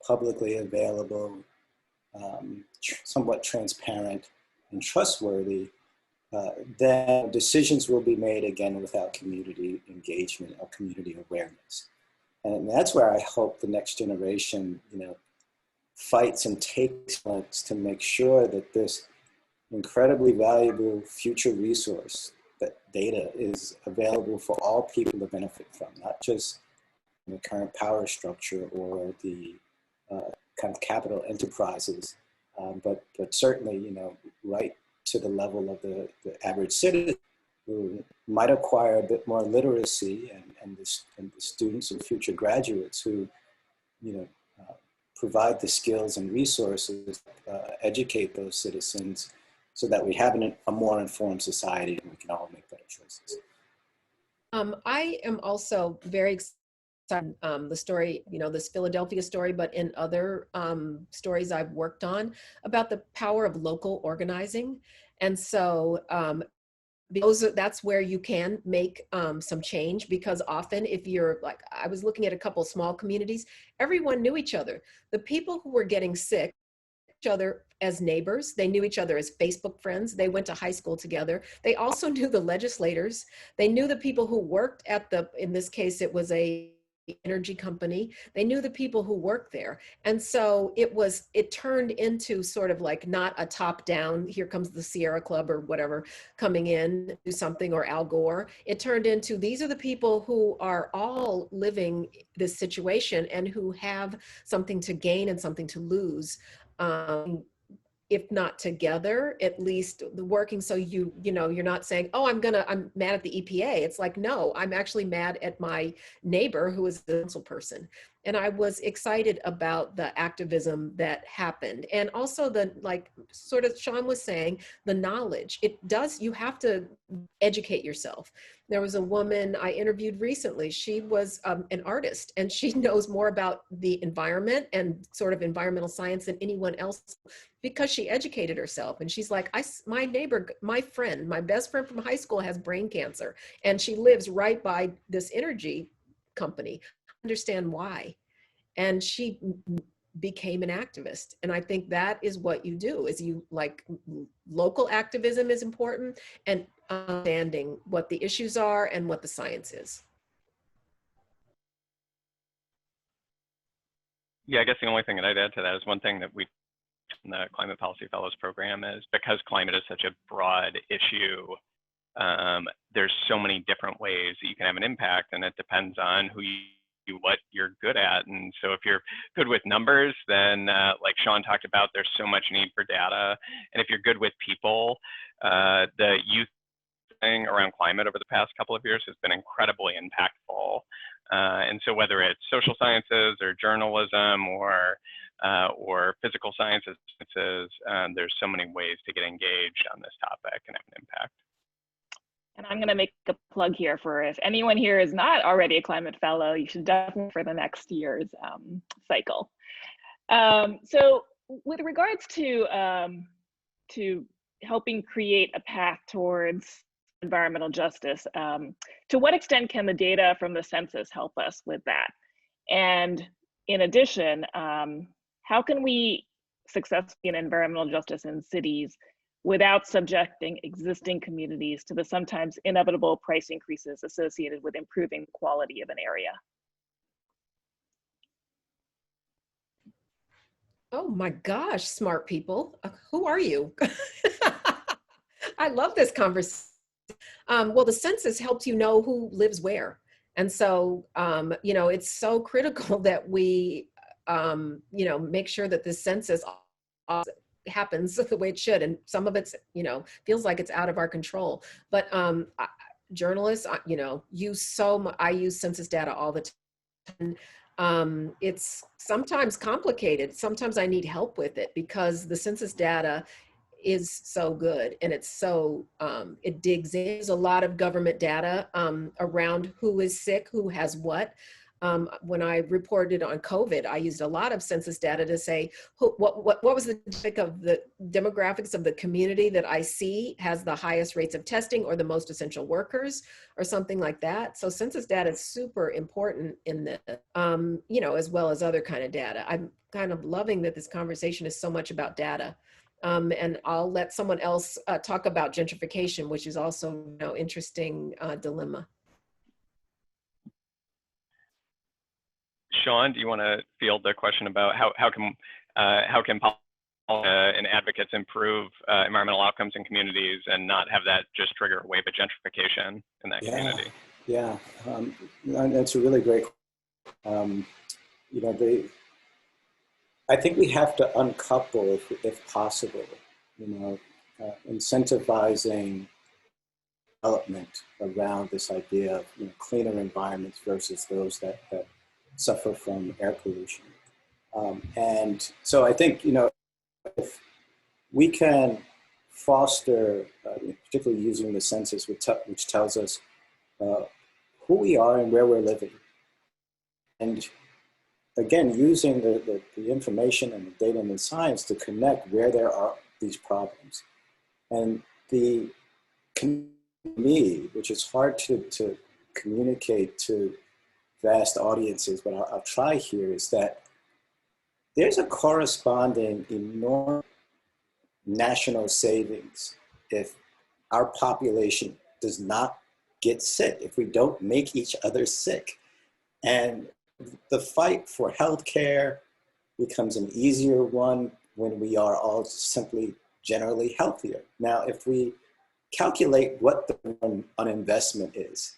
publicly available, somewhat transparent and trustworthy, then decisions will be made again without community engagement or community awareness. And that's where I hope the next generation, you know, fights and takes to make sure that this incredibly valuable future resource, that data, is available for all people to benefit from, not just the current power structure or the kind of capital enterprises, but certainly, you know, right to the level of the average citizen who might acquire a bit more literacy, and the students and future graduates who, you know, provide the skills and resources, educate those citizens so that we have a more informed society and we can all make better choices. I am also very the story, this Philadelphia story, but in other stories I've worked on about the power of local organizing. And so that's where you can make some change, because often if you're like, I was looking at a couple small communities, everyone knew each other. The people who were getting sick, each other as neighbors, they knew each other as Facebook friends, they went to high school together. They also knew the legislators, they knew the people who worked at in this case, it was a energy company, they knew the people who worked there. And so it turned into sort of like not a top down, here comes the Sierra Club or whatever coming in, do something, or Al Gore. It turned into, these are the people who are all living this situation and who have something to gain and something to lose. If not together, at least the working. So you're not saying, oh, I'm mad at the EPA. It's like, no, I'm actually mad at my neighbor who is a council person. And I was excited about the activism that happened. And also sort of Shawn was saying, the knowledge, you have to educate yourself. There was a woman I interviewed recently. She was an artist, and she knows more about the environment and sort of environmental science than anyone else, because she educated herself. And she's like, my neighbor, my best friend from high school has brain cancer, and she lives right by this energy company. Understand why. And she became an activist. And I think that is what you do, is local activism is important, and understanding what the issues are and what the science is. Yeah, I guess the only thing that I'd add to that is one thing that we in the Climate Policy Fellows program is, because climate is such a broad issue, there's so many different ways that you can have an impact, and it depends on what you're good at. And so if you're good with numbers, then like Shawn talked about, there's so much need for data. And if you're good with people, the youth thing around climate over the past couple of years has been incredibly impactful. And so whether it's social sciences or journalism or physical sciences, there's so many ways to get engaged on this topic and have an impact. And I'm going to make a plug here for, if anyone here is not already a climate fellow, you should definitely for the next year's cycle. So with regards to helping create a path towards environmental justice, to what extent can the data from the census help us with that? And in addition, how can we successfully in environmental justice in cities without subjecting existing communities to the sometimes inevitable price increases associated with improving the quality of an area? Oh my gosh, smart people. Who are you? I love this conversation. Well, the census helps you know who lives where. And so, it's so critical that we, make sure that the census happens the way it should. And some of it's, feels like it's out of our control. But journalists, I use census data all the time. It's sometimes complicated. Sometimes I need help with it, because the census data is so good, and it's so, it digs in. There's a lot of government data around who is sick, who has what. When I reported on COVID, I used a lot of census data to say, what was the demographics of the community that I see has the highest rates of testing or the most essential workers or something like that. So census data is super important in this, as well as other kind of data. I'm kind of loving that this conversation is so much about data. And I'll let someone else talk about gentrification, which is also interesting dilemma. Shawn, do you want to field the question about how can and advocates improve environmental outcomes in communities and not have that just trigger a wave of gentrification in that community? Yeah, that's a really great. I think we have to uncouple, if possible, incentivizing development around this idea of cleaner environments versus those that suffer from air pollution. And so I think, if we can foster, particularly using the census, which tells us who we are and where we're living, And again, using the information and the data and the science to connect where there are these problems. And the me, which is hard to communicate to vast audiences, but I'll try here, is that there's a corresponding enormous national savings if our population does not get sick, if we don't make each other sick. And the fight for healthcare becomes an easier one when we are all simply generally healthier. Now, if we calculate what the investment is,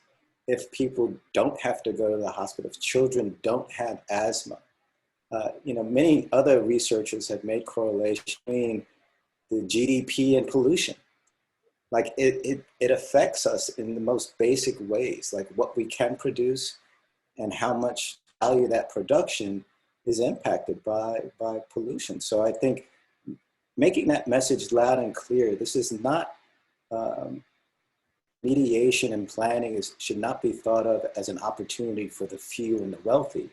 if people don't have to go to the hospital, if children don't have asthma, many other researchers have made correlation between the GDP and pollution. Like it affects us in the most basic ways, like what we can produce and how much value that production is impacted by pollution. So I think making that message loud and clear, this is not, mediation and planning should not be thought of as an opportunity for the few and the wealthy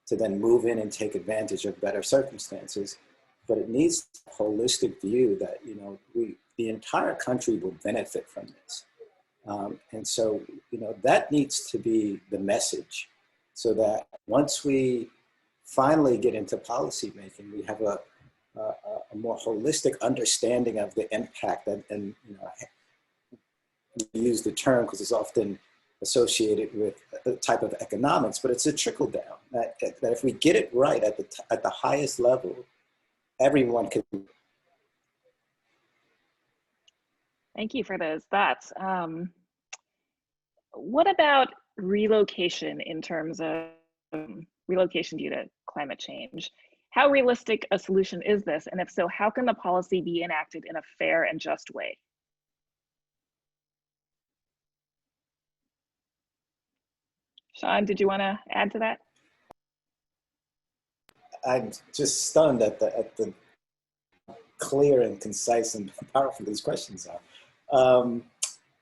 to then move in and take advantage of better circumstances. But it needs a holistic view that, the entire country will benefit from this. And so, that needs to be the message, so that once we finally get into policy making, we have a more holistic understanding of the impact. And we use the term because it's often associated with a type of economics, but it's a trickle down. That if we get it right at the highest level, everyone can. Thank you for those thoughts. What about relocation in terms of relocation due to climate change? How realistic a solution is this? And if so, how can the policy be enacted in a fair and just way? Shawn, did you want to add to that? I'm just stunned at the clear and concise and powerful these questions are.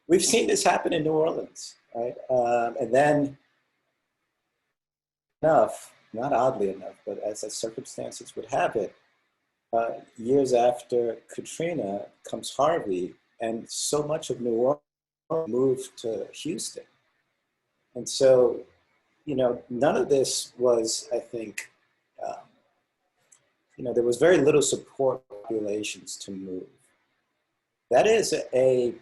We've seen this happen in New Orleans, right? And then, not oddly enough, but as the circumstances would have it, years after Katrina comes Harvey, and so much of New Orleans moved to Houston. And so, none of this was, I think, there was very little support for populations to move. That is I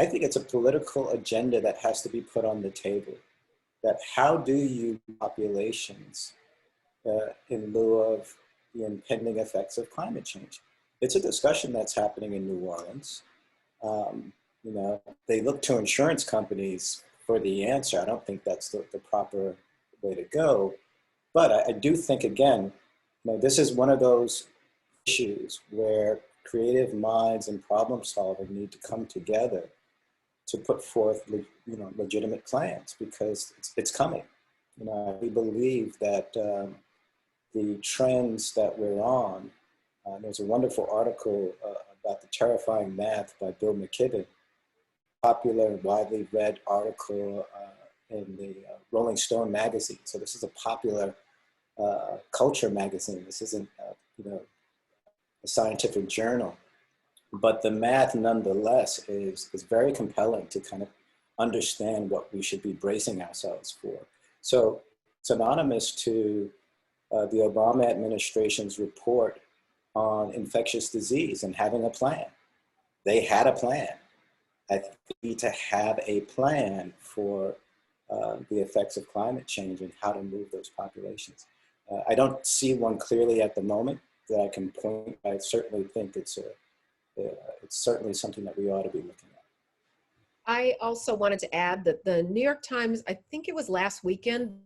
think it's a political agenda that has to be put on the table. That how do you populations in lieu of the impending effects of climate change? It's a discussion that's happening in New Orleans. They look to insurance companies for the answer. I don't think that's the proper way to go. But I do think, again, this is one of those issues where creative minds and problem solving need to come together to put forth, legitimate plans, because it's coming. We believe that the trends that we're on, there's a wonderful article about the terrifying math by Bill McKibben, popular and widely read article in the Rolling Stone magazine. So this is a popular culture magazine. This isn't, a scientific journal, but the math nonetheless is very compelling to kind of understand what we should be bracing ourselves for. So it's synonymous to the Obama administration's report on infectious disease and having a plan. They had a plan. I think we need to have a plan for the effects of climate change and how to move those populations. I don't see one clearly at the moment that I can point. I certainly think it's certainly something that we ought to be looking at. I also wanted to add that the New York Times, I think it was last weekend,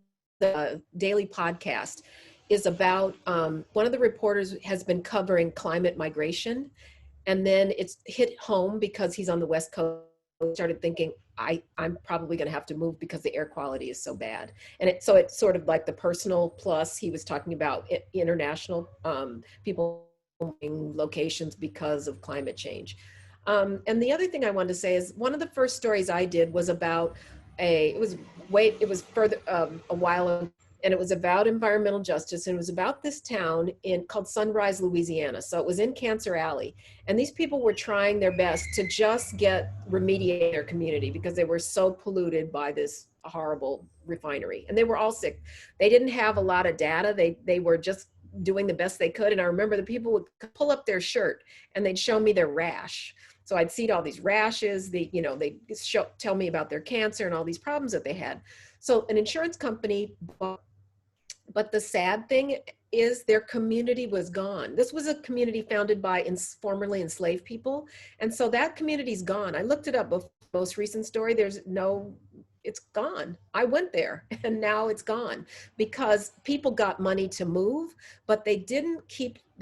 the daily podcast is about, one of the reporters has been covering climate migration, and then it's hit home because he's on the West Coast. Started thinking, I'm probably going to have to move because the air quality is so bad. And it's sort of like the personal plus. He was talking about international people moving locations because of climate change. And the other thing I wanted to say is one of the first stories I did was about it was further, a while ago, and it was about environmental justice, and it was about this town called Sunrise, Louisiana. So it was in Cancer Alley, and these people were trying their best to just remediate their community because they were so polluted by this horrible refinery, and they were all sick. They didn't have a lot of data. They were just doing the best they could. And I remember the people would pull up their shirt and they'd show me their rash. So I'd see all these rashes. They tell me about their cancer and all these problems that they had. So an insurance company, but the sad thing is their community was gone. This was a community founded by formerly enslaved people. And so that community's gone. I looked it up, most recent story, it's gone. I went there and now it's gone because people got money to move, but they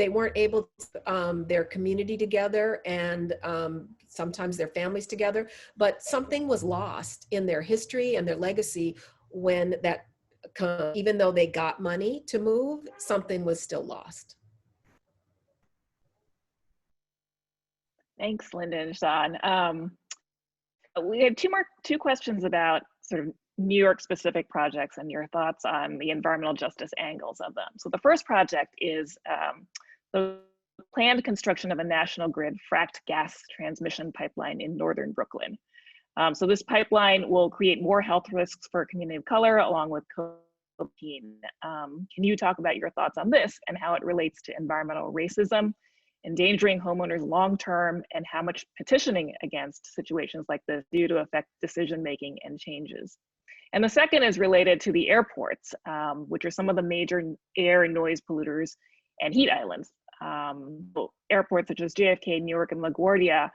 weren't able to their community together and sometimes their families together, but something was lost in their history and their legacy when even though they got money to move, something was still lost. Thanks, Linda and Shawn. We had two questions about sort of New York specific projects and your thoughts on the environmental justice angles of them. So the first project is the planned construction of a national grid fracked gas transmission pipeline in northern Brooklyn. So this pipeline will create more health risks for a community of color along with COVID-19. Can you talk about your thoughts on this and how it relates to environmental racism, endangering homeowners long-term, and how much petitioning against situations like this do to affect decision-making and changes? And the second is related to the airports, which are some of the major air and noise polluters and heat islands. Airports such as JFK, Newark, and LaGuardia.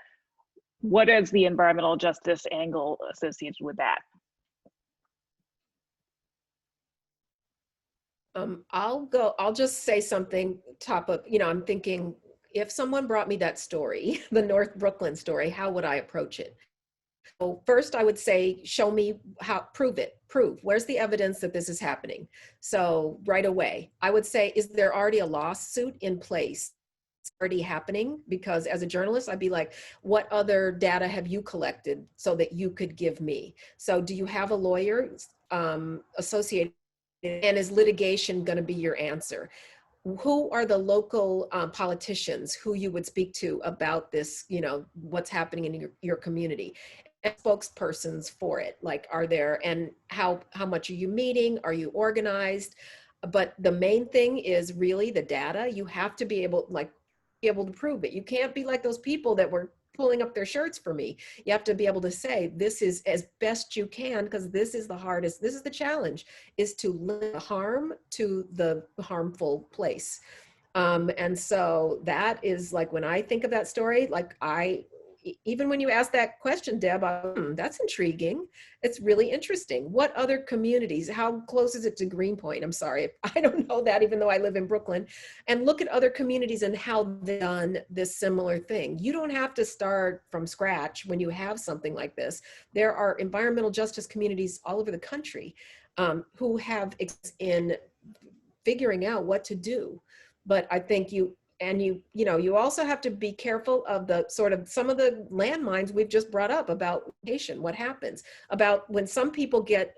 What is the environmental justice angle associated with that? I'll just say something I'm thinking, if someone brought me that story, the North Brooklyn story, how would I approach it? So first I would say, show me prove it. Where's the evidence that this is happening? So right away, I would say, is there already a lawsuit in place? It's already happening? Because as a journalist, I'd be like, what other data have you collected so that you could give me? So do you have a lawyer associated, and is litigation going to be your answer? Who are the local politicians who you would speak to about this, what's happening in your community? And spokespersons for it, like, are there, and how much are you meeting? Are you organized? But the main thing is really the data. You have to be able to prove it. You can't be like those people that were pulling up their shirts for me. You have to be able to say, this is as best you can, because this is the hardest, this is the challenge, is to limit the harm to the harmful place. And so that is like, when I think of that story, even when you ask that question, Deb, that's intriguing. It's really interesting. What other communities, how close is it to Greenpoint? I'm sorry, I don't know that, even though I live in Brooklyn. And look at other communities and how they've done this similar thing. You don't have to start from scratch when you have something like this. There are environmental justice communities all over the country who have in figuring out what to do. But I think you also have to be careful of the sort of some of the landmines we've just brought up about location, what happens about when some people get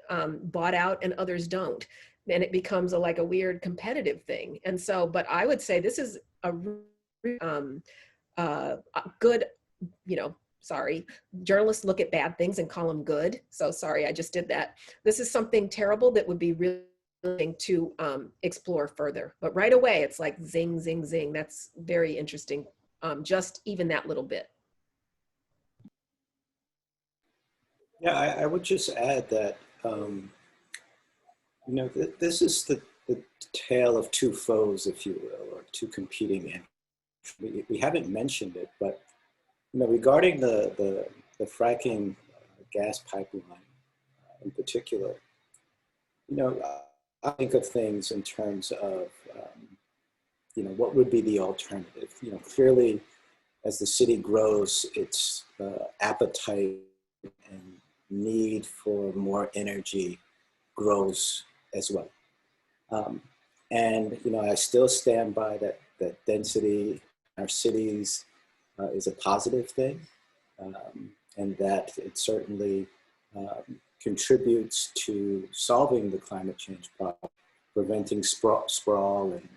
bought out and others don't, and it becomes a weird competitive thing. And so, but I would say this is a good, sorry, journalists look at bad things and call them good. So sorry, I just did that. This is something terrible that would be really to explore further. But right away, it's like zing, zing, zing. That's very interesting. Just even that little bit. Yeah, I would just add that, this is the tale of two foes, if you will, or two competing interests. We haven't mentioned it, but regarding the fracking gas pipeline in particular, I think of things in terms of, what would be the alternative? Clearly, as the city grows, its appetite and need for more energy grows as well. And I still stand by that density in our cities is a positive thing, and that it certainly contributes to solving the climate change problem, preventing sprawl and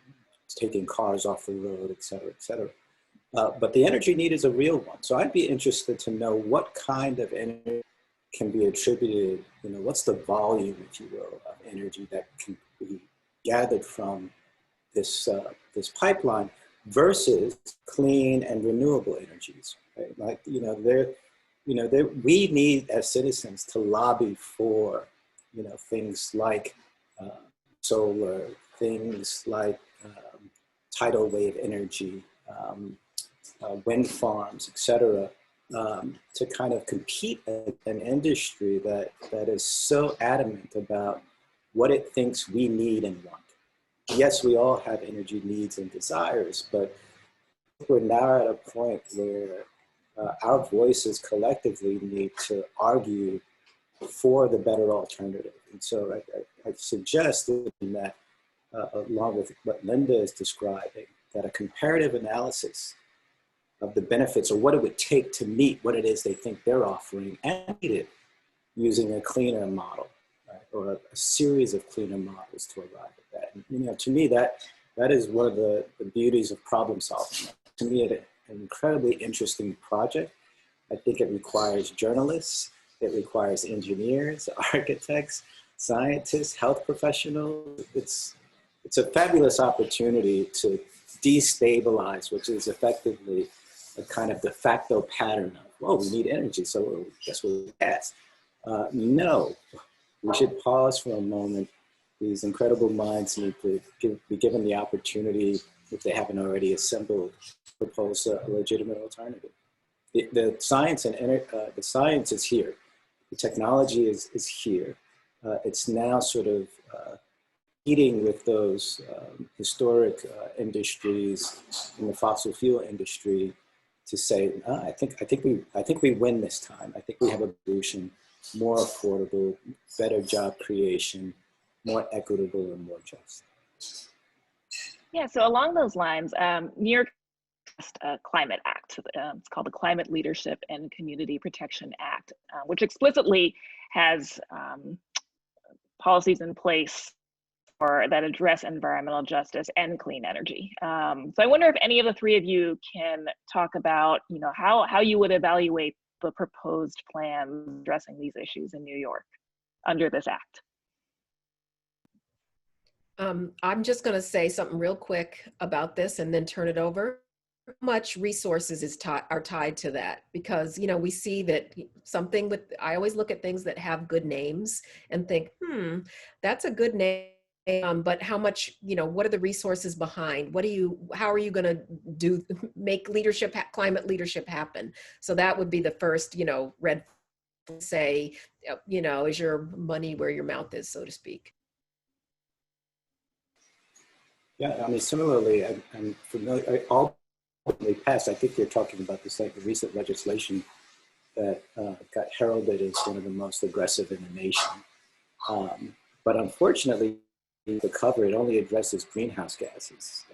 taking cars off the road, et cetera, et cetera. But the energy need is a real one. So I'd be interested to know what kind of energy can be attributed, what's the volume, if you will, of energy that can be gathered from this, this pipeline versus clean and renewable energies, right? Like, we need as citizens to lobby for, things like solar, things like tidal wave energy, wind farms, et cetera, to kind of compete in an industry that is so adamant about what it thinks we need and want. Yes, we all have energy needs and desires, but we're now at a point where our voices collectively need to argue for the better alternative. And so I suggest that, along with what Linda is describing, that a comparative analysis of the benefits or what it would take to meet what it is they think they're offering and meet it using a cleaner model, right? Or a series of cleaner models to arrive at that. And, to me, that is one of the beauties of problem solving. To me, an incredibly interesting project. I think it requires journalists, it requires engineers, architects, scientists, health professionals. It's a fabulous opportunity to destabilize, which is effectively a kind of de facto pattern of, well, we need energy, so guess what we ask. No, we should pause for a moment. These incredible minds need to be given the opportunity, if they haven't already assembled, propose a legitimate alternative. The science and the science is here. The technology is here. It's now sort of competing with those historic industries in the fossil fuel industry to say, I think we win this time. I think we have a solution, more affordable, better job creation, more equitable, and more just. Yeah, so along those lines, New York passed a climate act. It's called the Climate Leadership and Community Protection Act, which explicitly has policies in place that address environmental justice and clean energy. So I wonder if any of the three of you can talk about, how you would evaluate the proposed plans addressing these issues in New York under this act. I'm just going to say something real quick about this and then turn it over. How much resources are tied to that? Because, we see that I always look at things that have good names and think, that's a good name. But how much, what are the resources behind? How are you going to make climate leadership happen? So that would be the first, red say, is your money where your mouth is, so to speak. Yeah, I mean, similarly, I'm familiar, all they passed, I think you're talking about the recent legislation that got heralded as one of the most aggressive in the nation. But unfortunately, the cover, it only addresses greenhouse gases,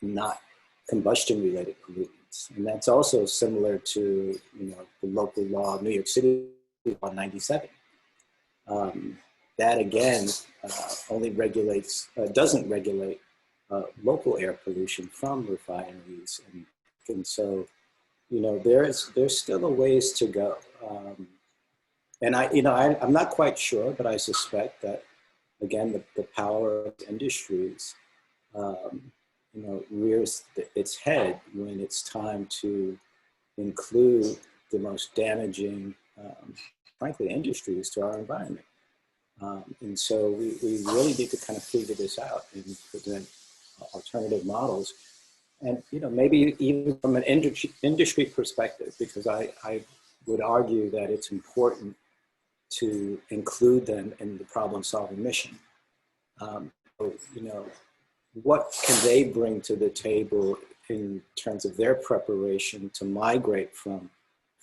not combustion-related pollutants. And that's also similar to, the local law, New York City Law 97. That again, only doesn't regulate local air pollution from refineries. And so, there's still a ways to go. And I'm not quite sure, but I suspect that, again, the power of industries, rears its head when it's time to include the most damaging, frankly, industries to our environment. And so we really need to kind of figure this out and present alternative models. And, maybe even from an industry perspective, because I would argue that it's important to include them in the problem-solving mission. What can they bring to the table in terms of their preparation to migrate from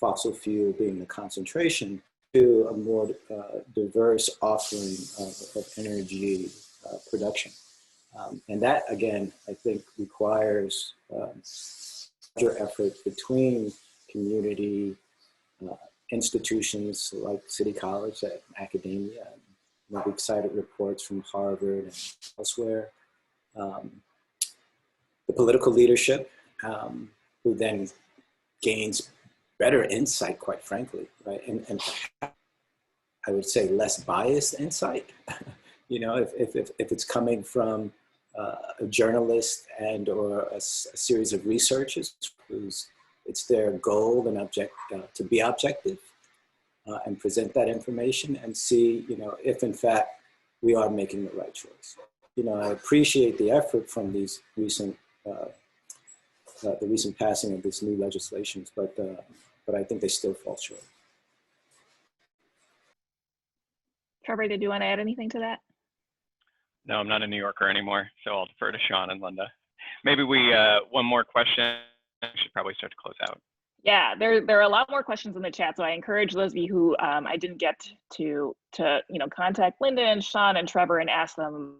fossil fuel being the concentration to a more diverse offering of energy production? And that, again, I think requires larger effort between community, institutions like City College, academia. We've cited reports from Harvard and elsewhere. The political leadership, who then gains better insight, quite frankly, right? And I would say less biased insight. You know, if it's coming from a journalist and or a series of researchers who's it's their goal and object to be objective and present that information and see, you know, if in fact we are making the right choice. You know, I appreciate the effort from these recent, the recent passing of this new legislations, but I think they still fall short. Trevor, did you want to add anything to that? No, I'm not a New Yorker anymore, so I'll defer to Shawn and Linda. Maybe we, one more question. I should probably start to close out. Yeah, there are a lot more questions in the chat, so I encourage those of you who I didn't get to contact Linda and Shawn and Trevor and ask them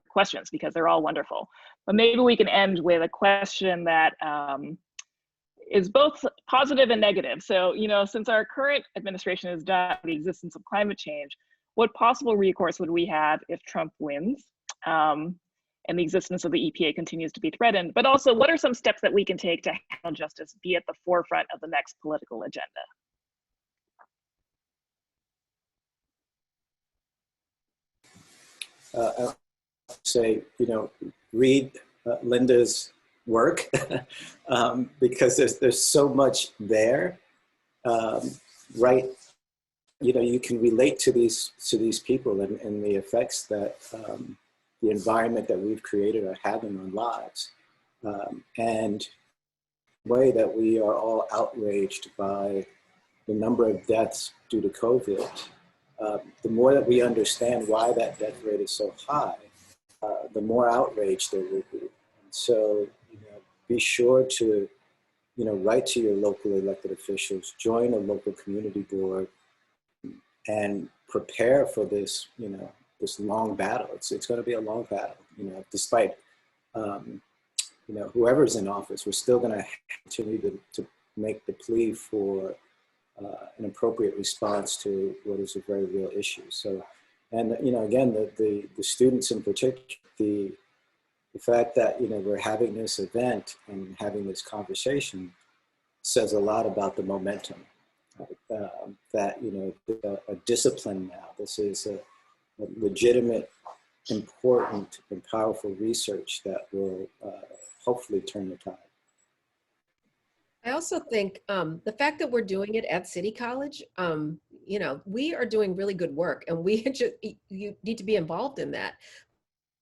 questions because they're all wonderful. But maybe we can end with a question that is both positive and negative. So, you know, since our current administration has done the existence of climate change, what possible recourse would we have if Trump wins? And the existence of the EPA continues to be threatened, but also what are some steps that we can take to handle justice, be at the forefront of the next political agenda? I'll say, you know, read Linda's work because there's so much there, right? You know, you can relate to these people and the effects that the environment that we've created are having on lives. And the way that we are all outraged by the number of deaths due to COVID, the more that we understand why that death rate is so high, the more outrage there will be. And so, you know, be sure to, you know, write to your local elected officials, join a local community board, and prepare for this, you know, this long battle. It's going to be a long battle, you know, despite, you know, whoever's in office, we're still going to continue to make the plea for an appropriate response to what is a very real issue. So, and, you know, again, the students in particular, the fact that, you know, we're having this event and having this conversation says a lot about the momentum. That, you know, a discipline now. This is a legitimate, important, and powerful research that will hopefully turn the tide. I also think the fact that we're doing it at City College, you know, we are doing really good work, and we just, you need to be involved in that.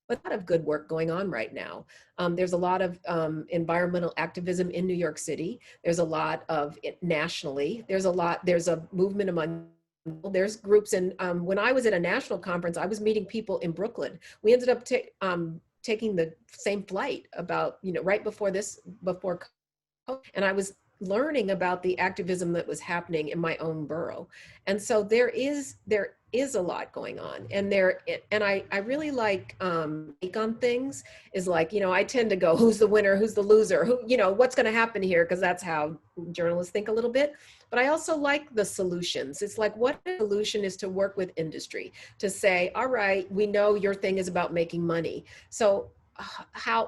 But a lot of good work going on right now. There's a lot of environmental activism in New York City. There's a lot of it nationally. There's a movement among, there's groups. And when I was at a national conference, I was meeting people in Brooklyn. We ended up taking the same flight about, you know, right before COVID, and I was learning about the activism that was happening in my own borough. And so there is a lot going on, and I really like take on things is like, you know, I tend to go, who's the winner, who's the loser, who, you know, what's going to happen here, because that's how journalists think a little bit. But I also like the solutions. It's like, what the solution is to work with industry to say, all right, we know your thing is about making money, so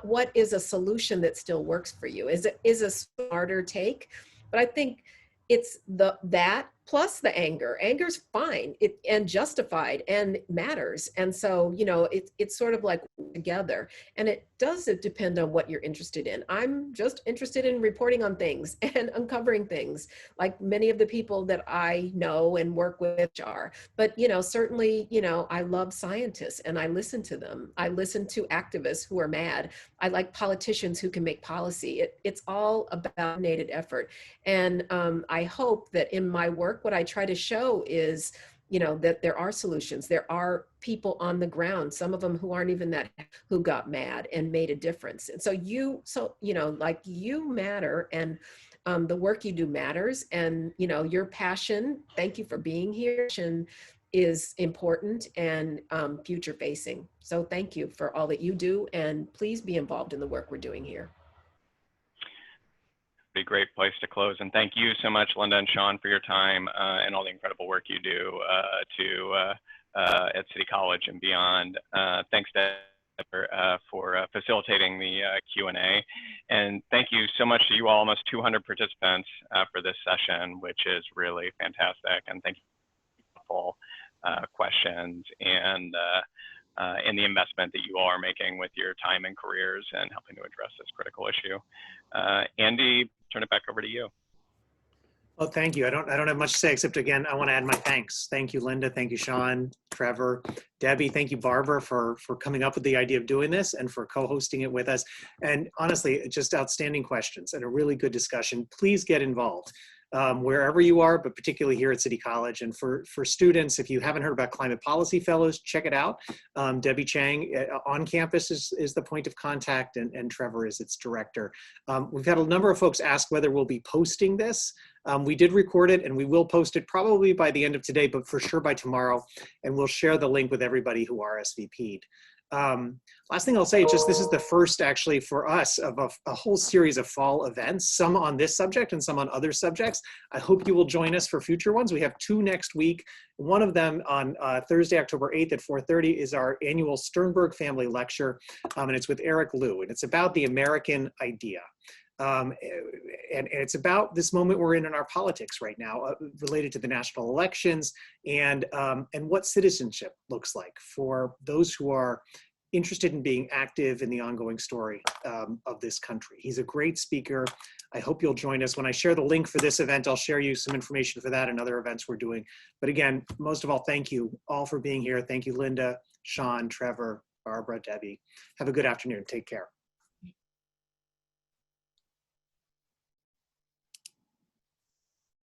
what is a solution that still works for you? Is a smarter take? But I think it's that plus the anger. Anger's fine and justified and matters. And so, you know, it's sort of like together, and it does depend on what you're interested in. I'm just interested in reporting on things and uncovering things, like many of the people that I know and work with are. But, you know, certainly, you know, I love scientists and I listen to them. I listen to activists who are mad. I like politicians who can make policy. It's all about native effort. And I hope that in my work, what I try to show is, you know, that there are solutions. There are people on the ground, some of them who aren't even that, who got mad and made a difference. And so you know, like, you matter, and the work you do matters. And, you know, your passion, thank you for being here, is important and future facing. So thank you for all that you do, and please be involved in the work we're doing here. pretty great place to close. And thank you so much, Linda and Shawn, for your time and all the incredible work you do at City College and beyond. Thanks to for facilitating the Q&A. And thank you so much to you all, almost 200 participants for this session, which is really fantastic. And thank you for questions and the investment that you all are making with your time and careers and helping to address this critical issue. Andy, turn it back over to you. Well, thank you. I don't have much to say except, again, I want to add my thanks. Thank you, Linda. Thank you, Shawn, Trevor, Debbie. Thank you, Barbara, for coming up with the idea of doing this and for co-hosting it with us. And honestly, just outstanding questions and a really good discussion. Please get involved wherever you are, but particularly here at City College. And for students, if you haven't heard about Climate Policy Fellows, check it out. Debbie Chang on campus is the point of contact, and Trevor is its director. We've had a number of folks ask whether we'll be posting this. We did record it, and we will post it probably by the end of today, but for sure by tomorrow. And we'll share the link with everybody who RSVP'd. Last thing I'll say, just this is the first actually for us of a whole series of fall events, some on this subject and some on other subjects. I hope you will join us for future ones. We have 2 next week. One of them on Thursday, October 8th at 4:30 is our annual Sternberg Family Lecture, and it's with Eric Liu, and it's about the American idea. And it's about this moment we're in our politics right now, related to the national elections and what citizenship looks like for those who are interested in being active in the ongoing story of this country. He's a great speaker. I hope you'll join us. When I share the link for this event, I'll share you some information for that and other events we're doing. But again, most of all, thank you all for being here. Thank you, Linda, Shawn, Trevor, Barbara, Debbie. Have a good afternoon. Take care.